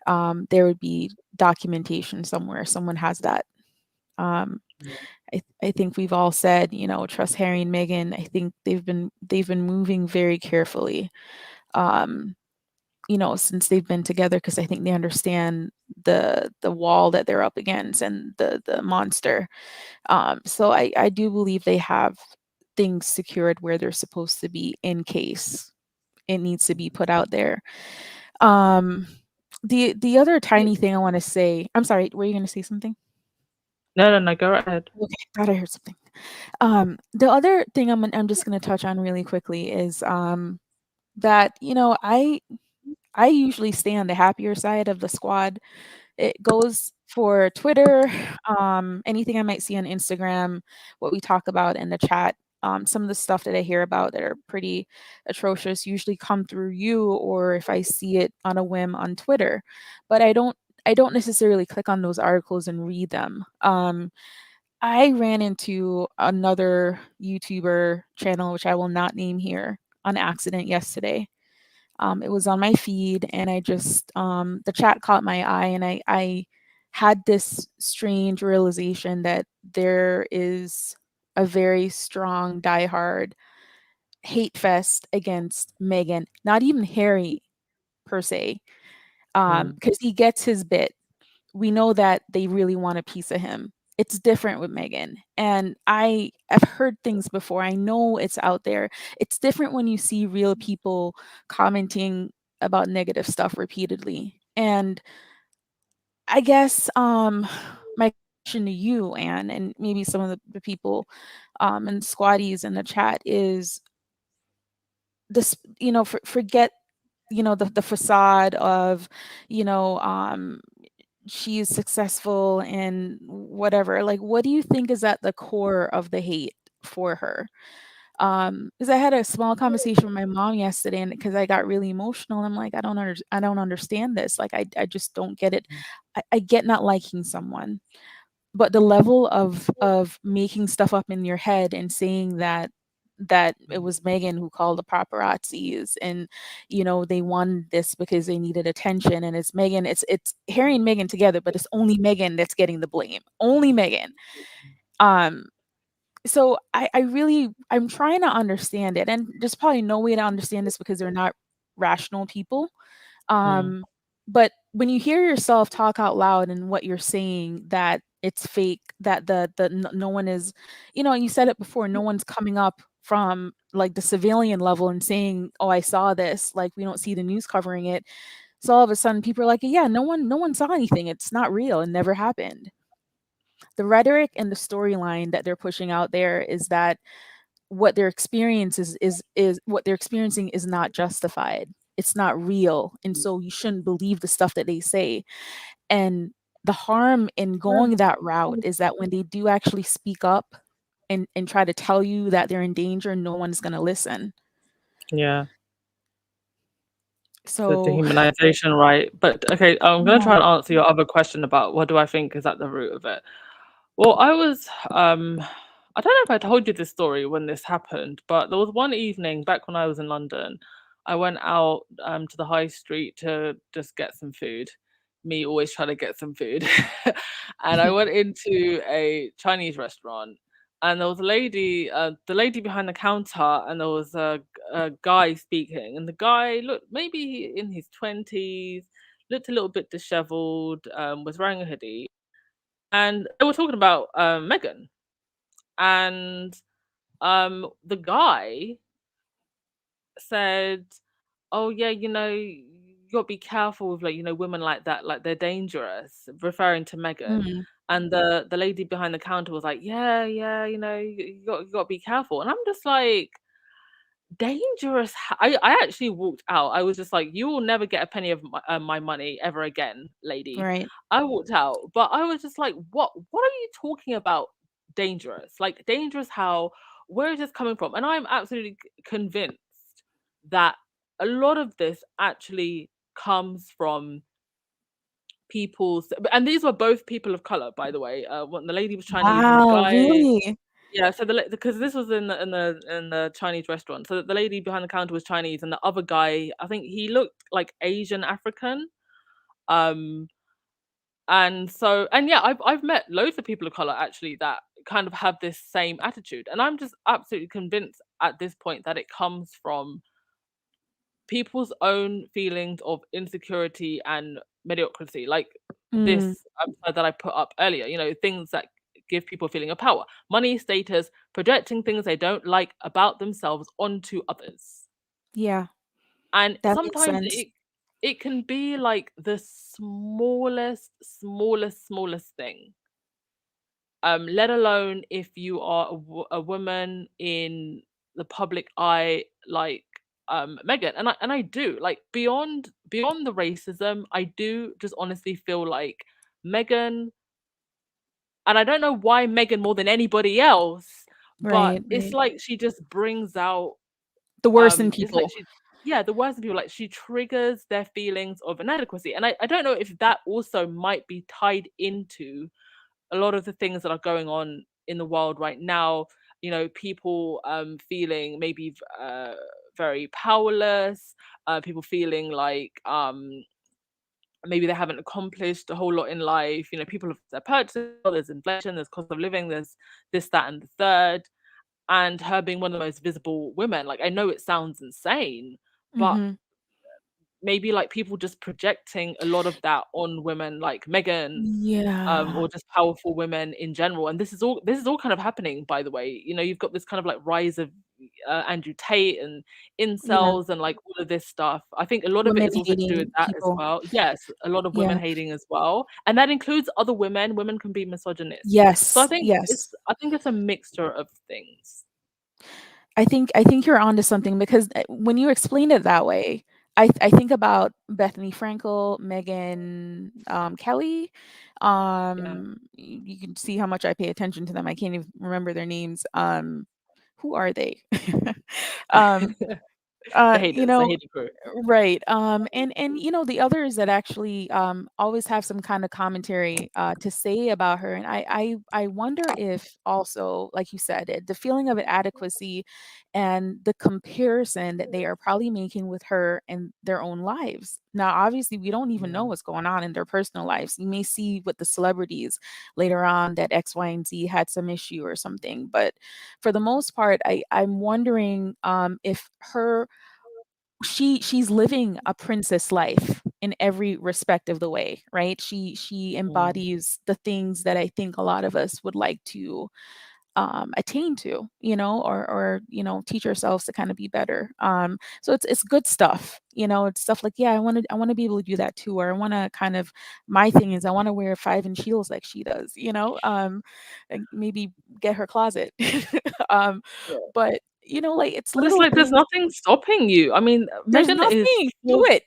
there would be documentation somewhere. Someone has that. Um, I think we've all said, trust Harry and Meghan. I think they've been moving very carefully, um, since they've been together, because I think they understand the wall that they're up against and the monster. So I do believe they have things secured where they're supposed to be in case it needs to be put out there. Um, the other tiny thing I want to say, I'm sorry, were you going to say something? No, go right ahead. Okay, thought I heard something. The other thing I'm just going to touch on really quickly is that I usually stay on the happier side of the squad. It goes for Twitter, anything I might see on Instagram, what we talk about in the chat. Some of the stuff that I hear about that are pretty atrocious usually come through you, or if I see it on a whim on Twitter. But I don't necessarily click on those articles and read them. I ran into another YouTuber channel, which I will not name here, on accident yesterday. It was on my feed, and I just the chat caught my eye, and I had this strange realization that there is a very strong, diehard hate fest against Meghan. Not even Harry per se, because he gets his bit. We know that they really want a piece of him. It's different with Meghan. And I've heard things before. I know it's out there. It's different when you see real people commenting about negative stuff repeatedly. And I guess my question to you, Anne, and maybe some of the people and squaddies in the chat is this, forget, the facade of, you know, um, she's successful and whatever. Like, what do you think is at the core of the hate for her? Because I had a small conversation with my mom yesterday, and because I got really emotional, I'm like, I don't understand this. Like, I just don't get it. I get not liking someone, but the level of making stuff up in your head and saying that it was Meghan who called the paparazzis, and they wanted this because they needed attention, and it's Meghan, it's Harry and Meghan together, but it's only Meghan that's getting the blame, only Meghan. um so I'm trying to understand it, and there's probably no way to understand this because they're not rational people. um but when you hear yourself talk out loud and what you're saying, that it's fake, that no one is, you said it before, no one's coming up from like the civilian level and saying, oh, I saw this, like we don't see the news covering it. So all of a sudden people are like, yeah, no one saw anything, it's not real, it never happened. The rhetoric and the storyline that they're pushing out there is that what their experience is what they're experiencing is not justified, it's not real, and so you shouldn't believe the stuff that they say. And the harm in going that route is that when they do actually speak up and try to tell you that they're in danger, no one's going to listen. Yeah. The So dehumanization, right? But okay, I'm going to try yeah. and answer your other question about what do I think is at the root of it. Well, I don't know if I told you this story when this happened, but there was one evening back when I was in London. I went out to the high street to just get some food. Me always trying to get some food. And I went into a Chinese restaurant, and there was a lady, the lady behind the counter, and there was a guy speaking, and the guy looked maybe in his 20s, looked a little bit disheveled, was wearing a hoodie, and they were talking about Meghan, and the guy said, "Oh yeah, you got to be careful with like women like that, like they're dangerous," referring to Meghan. Mm, And the lady behind the counter was like, "Yeah, yeah, you got to be careful." And I'm just like, dangerous. I actually walked out. I was just like, "You will never get a penny of my money ever again, lady." right. I walked out, but I was just like, What are you talking about? Dangerous, like dangerous. How? Where is this coming from?" And I'm absolutely convinced that a lot of this actually comes from people's, and these were both people of color, by the way. When the lady was Chinese and the Wow, guy, really? yeah, so because this was in the Chinese restaurant, so the lady behind the counter was Chinese, and the other guy, I think he looked like Asian African. Um, and so, and yeah, I've met loads of people of color actually that kind of have this same attitude, and I'm just absolutely convinced at this point that it comes from people's own feelings of insecurity and mediocrity, like Mm, this that I put up earlier. Things that give people a feeling of power, money, status, projecting things they don't like about themselves onto others. yeah, And that makes sometimes sense. it can be like the smallest thing. Let alone if you are a woman in the public eye, like Megan. And I do, like, beyond the racism, I do just honestly feel like Megan, and I don't know why Megan more than anybody else, but Right, it's right. like she just brings out The worst in it's like people. she yeah, the worst of people, like she triggers their feelings of inadequacy. And I don't know if that also might be tied into a lot of the things that are going on in the world right now. People feeling maybe very powerless, people feeling like maybe they haven't accomplished a whole lot in life. People have their purchases, there's inflation, there's cost of living, there's this, that, and the third. And her being one of the most visible women, like, I know it sounds insane, but Mhm. maybe like people just projecting a lot of that on women like Megan, Yeah. or just powerful women in general. And this is all kind of happening, by the way. You've got this kind of like rise of Andrew Tate and Yeah. incels and like all of this stuff. I think a lot of it Women is also to do with hating that as people. well. Yes, a lot of women Yeah. hating as well, and that includes other women. Women can be misogynist. So I Yes, think it's yes. I think it's a mixture of things. I think you're onto something because when you explain it that way, I think about Bethany Frankel, Megan Kelly. Yeah. You can see how much I pay attention to them. I can't even remember their names. Who are they? um, The you haters, the know, hater crew. right. And the others that actually always have some kind of commentary to say about her. And I wonder if also, like you said, the feeling of inadequacy and the comparison that they are probably making with her in their own lives. Now, obviously, we don't even know Yeah. what's going on in their personal lives. You may see with the celebrities later on that X, Y, and Z had some issue or something, but for the most part, I'm wondering if she's living a princess life in every respect of the way, right? She Mm. embodies the things that I think a lot of us would like to attain to, or teach ourselves to kind of be better. So it's good stuff. It's stuff like, yeah, I want to be able to do that too, or I want to kind of, my thing is I want to wear 5-inch heels like she does, and maybe get her closet. um but like it's But it's little like there's things. nothing stopping you. I mean, There's Megan is nothing. Do for it.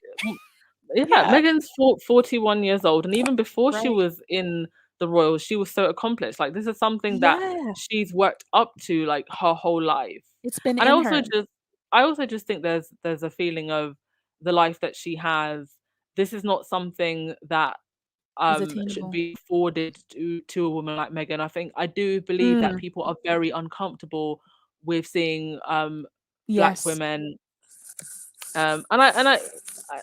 yeah, Yeah. Megan's 41 years old, and even before she Right. was in the royals, she was so accomplished. Like, this is something that Yeah. she's worked up to like her whole life. It's been And in her. I also just think there's a feeling of the life that she has. This is not something that Is should attainable. be afforded to a woman like Megan. I do believe that Mm, people are very uncomfortable with seeing black yes. women, and I know, I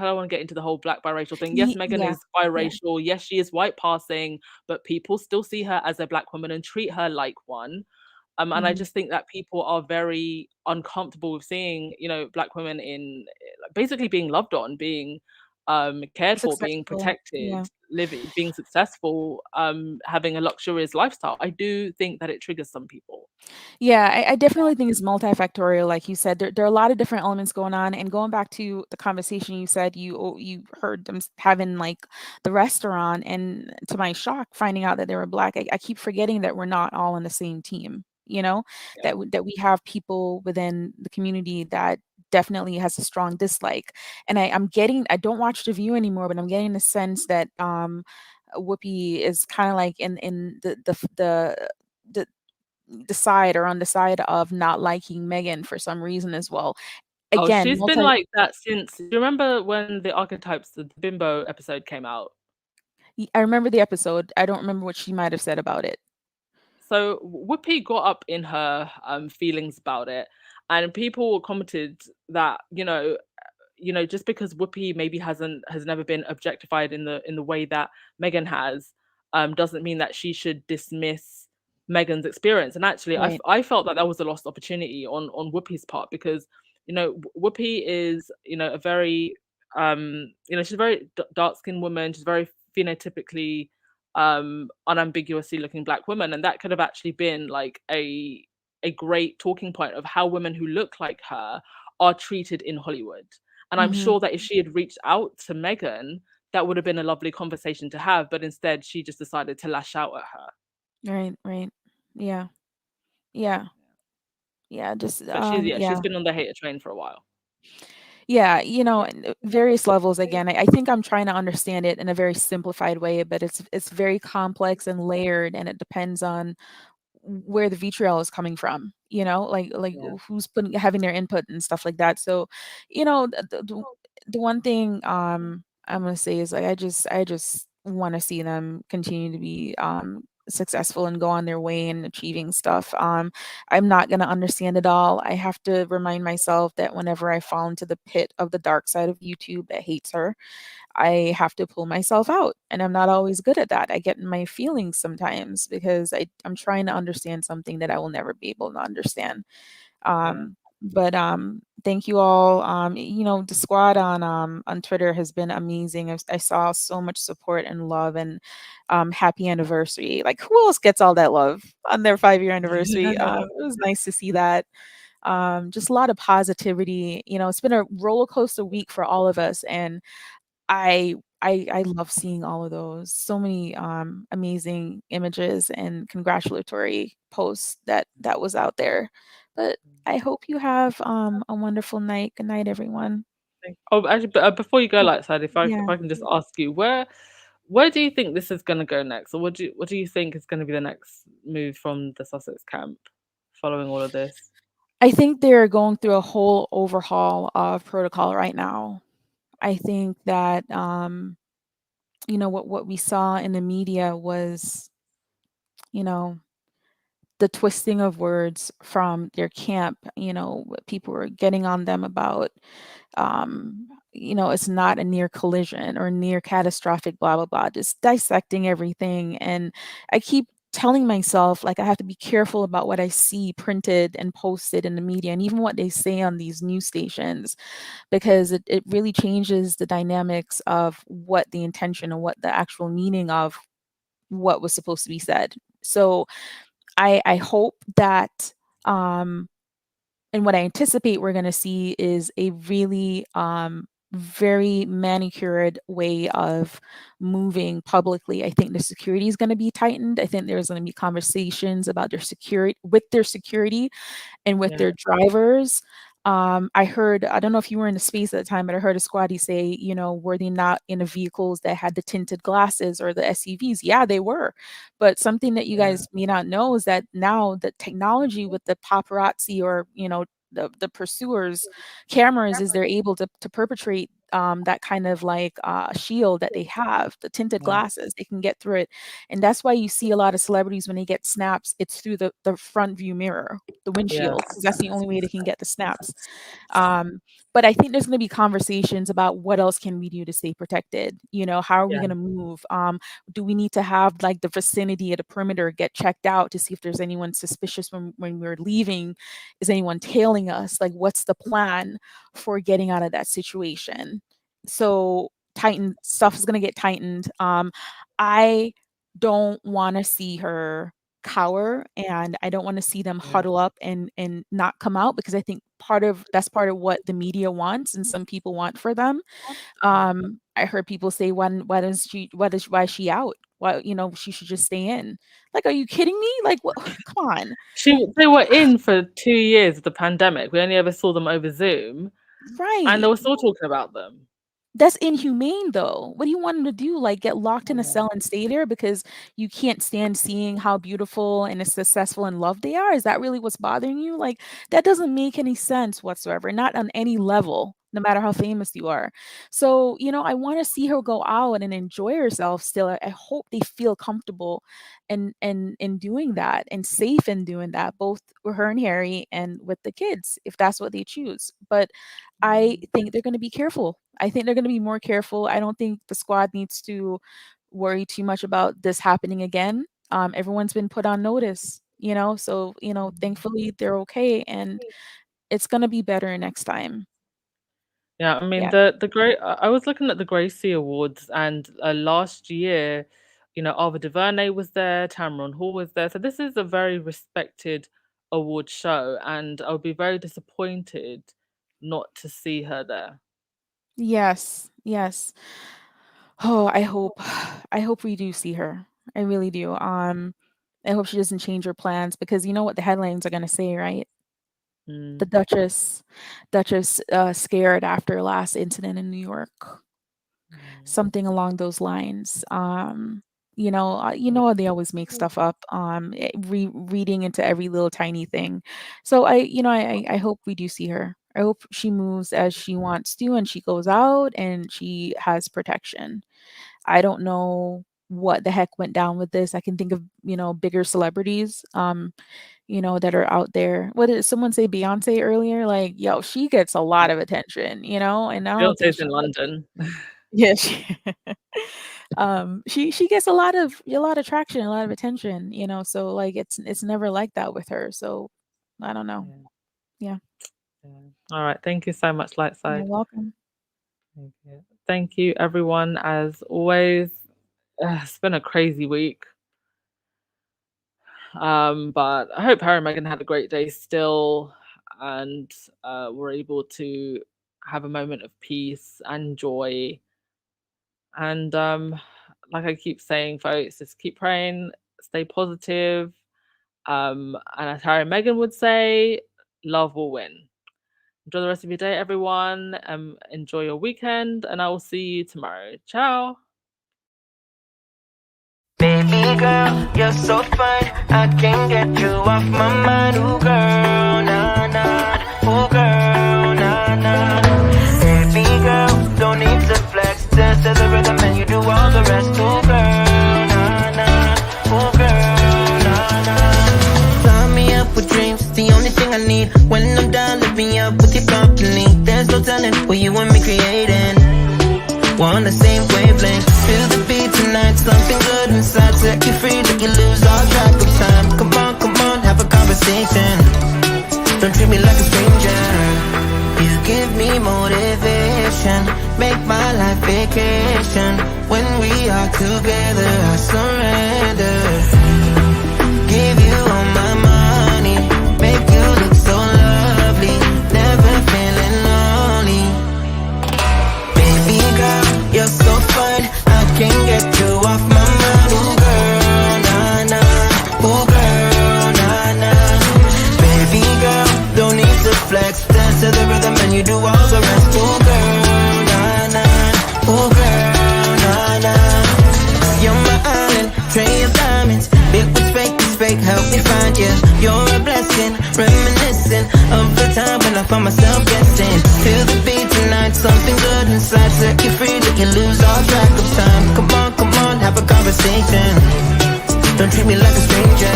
don't want to get into the whole black biracial thing. Yes, Megan Yeah. is Yeah. biracial. Yes, she is white passing, but people still see her as a black woman and treat her like one. And I Mhm. just think that people are very uncomfortable with seeing, black women in like, basically being loved on, being cared for, being Successful. protected, Yeah. living, being successful, having a luxurious lifestyle. I do think that it triggers some people. Yeah, I definitely think it's multifactorial, like you said. There are a lot of different elements going on. And going back to the conversation, you said you heard them having like the restaurant, and to my shock, finding out that they were black. I keep forgetting that we're not all on the same team. Yeah. That we have people within the community that definitely has a strong dislike. And I don't watch The View anymore, but I'm getting the sense that Whoopi is kind of like in the side or on the side of not liking Megan for some reason as well. Oh, Again, she's been like that since. Do you remember when the archetypes, the bimbo episode came out? I remember the episode. I don't remember what she might have said about it. So Whoopi got up in her feelings about it, and people commented that just because Whoopi maybe has never been objectified in the way that Meghan has, doesn't mean that she should dismiss Meghan's experience. And actually, Right. I felt that that was a lost opportunity on Whoopi's part, because Whoopi is a very she's a very dark skinned woman. She's very phenotypically unambiguously looking black woman, and that could have actually been like a great talking point of how women who look like her are treated in Hollywood. And I'm Hmm. sure that if she had reached out to Meghan, that would have been a lovely conversation to have. But instead, she just decided to lash out at her. Right. Right. Yeah. Yeah. Yeah. Just But she's yeah. been on the hater train for a while. Yeah, and various levels again. I think I'm trying to understand it in a very simplified way, but it's very complex and layered, and it depends on where the vitriol is coming from, like Yeah. who's having their input and stuff like that. So, the one thing I'm gonna say is like I just want to see them continue to be successful and go on their way and achieving stuff. I'm not gonna understand it all. I have to remind myself that whenever I fall into the pit of the dark side of YouTube that hates her, I have to pull myself out. And I'm not always good at that. I get in my feelings sometimes because I'm trying to understand something that I will never be able to understand. Yeah. But thank you all. The squad on Twitter has been amazing. I saw so much support and love, and happy anniversary. Like, who else gets all that love on their 5-year anniversary? It was nice to see that. Just a lot of positivity. It's been a roller coaster week for all of us, and I love seeing all of those. So many amazing images and congratulatory posts that was out there. But I hope you have a wonderful night. Good night, everyone. Oh, actually, but before you go, like, Sad, if Yeah. I can just ask you, where do you think this is going to go next, or what do you think is going to be the next move from the Sussex camp following all of this? I think they're going through a whole overhaul of protocol right now. I think that what we saw in the media was, you know, the twisting of words from their camp. People were getting on them about, it's not a near collision or near catastrophic, blah, blah, blah, just dissecting everything. And I keep telling myself, like, I have to be careful about what I see printed and posted in the media and even what they say on these news stations, because it really changes the dynamics of what the intention and what the actual meaning of what was supposed to be said. So I hope that, and what I anticipate we're going to see is a really very manicured way of moving publicly. I think the security is going to be tightened. I think there's going to be conversations about their security and with Yeah. their drivers. I don't know if you were in the space at the time, but I heard a squatty say, were they not in the vehicles that had the tinted glasses or the SUVs? Yeah, they were. But something that you Yeah. guys may not know is that now the technology with the paparazzi, or, the pursuers cameras, is they're able to perpetrate that kind of like shield that they have, the tinted Yeah. glasses. They can get through it. And that's why you see a lot of celebrities when they get snaps, it's through the front view mirror, the windshield, because Yes. that's the only way they can get the snaps. But I think there's going to be conversations about what else can we do to stay protected. How are we Yeah. going to move? Do we need to have like the vicinity of the perimeter get checked out to see if there's anyone suspicious when we're leaving? Is anyone tailing us? Like, what's the plan for getting out of that situation? So tighten stuff is going to get tightened. I don't want to see her cower, and I don't want to see them Yeah. huddle up and not come out, because I think that's part of what the media wants and some people want for them. I heard people say, why is she out? Why, she should just stay in. Like, are you kidding me? Like, what? Come on. They were in for 2 years of the pandemic. We only ever saw them over Zoom, and they Right. were still talking about them. That's inhumane, though. What do you want them to do? Like, get locked in a cell and stay there because you can't stand seeing how beautiful and successful and loved they are? Is that really what's bothering you? Like, that doesn't make any sense whatsoever. Not on any level. no matter how famous you are. So, I want to see her go out and enjoy herself still. I hope they feel comfortable in doing that and safe in doing that, both with her and Harry and with the kids, if that's what they choose. But I think they're going to be careful. I think they're going to be more careful. I don't think the squad needs to worry too much about this happening again. Everyone's been put on notice, so, thankfully they're okay, and it's going to be better next time. Yeah, I mean Yeah. the great. I was looking at the Gracie Awards, and last year, Ava DuVernay was there, Tamron Hall was there. So this is a very respected award show, and I would be very disappointed not to see her there. Yes. Yes. Oh, I hope we do see her. I really do. I hope she doesn't change her plans, because you know what the headlines are going to say, right? The Mm. Duchess scared after last incident in New York. Something along those lines. They always make stuff up. Reading into every little tiny thing. So I hope we do see her. I hope she moves as she wants to, and she goes out and she has protection. I don't know what the heck went down with this. I can think of, bigger celebrities, that are out there. What did someone say, Beyonce earlier? Like, yo, she gets a lot of attention, and I don't think Beyonce's in London. yeah, she gets a lot of traction, a lot of attention, so like it's never like that with her. So I don't know. Yeah. All right. Thank you so much, You're Lightside. welcome. Thank you, everyone, as always. It's been a crazy week. But I hope Harry and Meghan had a great day still, and were able to have a moment of peace and joy. And like I keep saying, folks, just keep praying, stay positive. And as Harry and Meghan would say, love will win. Enjoy the rest of your day, everyone. Enjoy your weekend, and I will see you tomorrow. Ciao. Baby girl, you're so fine. I can't get you off my mind. Ooh, girl, nah, nah. Ooh, girl, nah, nah. Baby girl, don't need to flex. Dance to the rhythm and you do all the rest. Ooh, girl, nah, nah. Ooh, girl, nah, nah. Fly me up with dreams, the only thing I need. When I'm down, lift me up with your company. There's no telling what you and me creating. We're on the same wavelength. Feel the beat tonight. Something good inside. Set you free, make you lose all track of time. Come on, have a conversation. Don't treat me like a stranger. You give me motivation. Make my life vacation. When we are together, I surrender. Give you all my money. Make you look so lovely. Never feeling lonely. Baby girl, you're so fine. I can't get you off my mind. Ooh, girl, nah, nah. Ooh, girl, nah, nah. Baby girl, don't need to flex. Dance to the rhythm and you do all the rest. Ooh, girl, nah, nah. Ooh, girl, nah, nah. You're my island, tray of diamonds. Big was fake, help me find you. You're a blessing, reminiscent of the time when I found myself guessing. Feel the beat tonight, something good inside. Set you free, let you lose all track of time. Come on, have a conversation. Don't treat me like a stranger.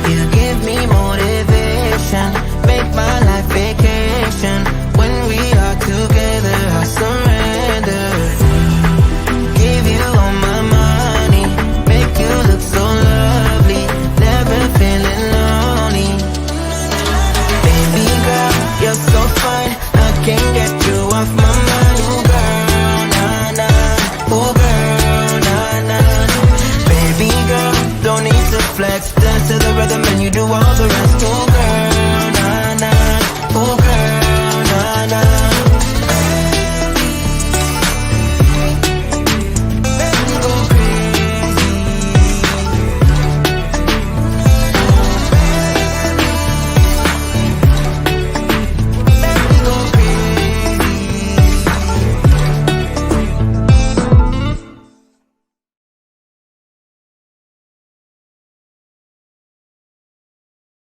You give me motivation. Make my life vacation. When we are together, I surrender. Give you all my money. Make you look so lovely. Never feeling lonely. Baby girl, you're so fine. I can't get you off my mind. Ooh, girl, nah, nah. Ooh, girl, nah, nah. Baby girl, don't need to flex. Dance to the rhythm and you do all the rest. Ooh, girl.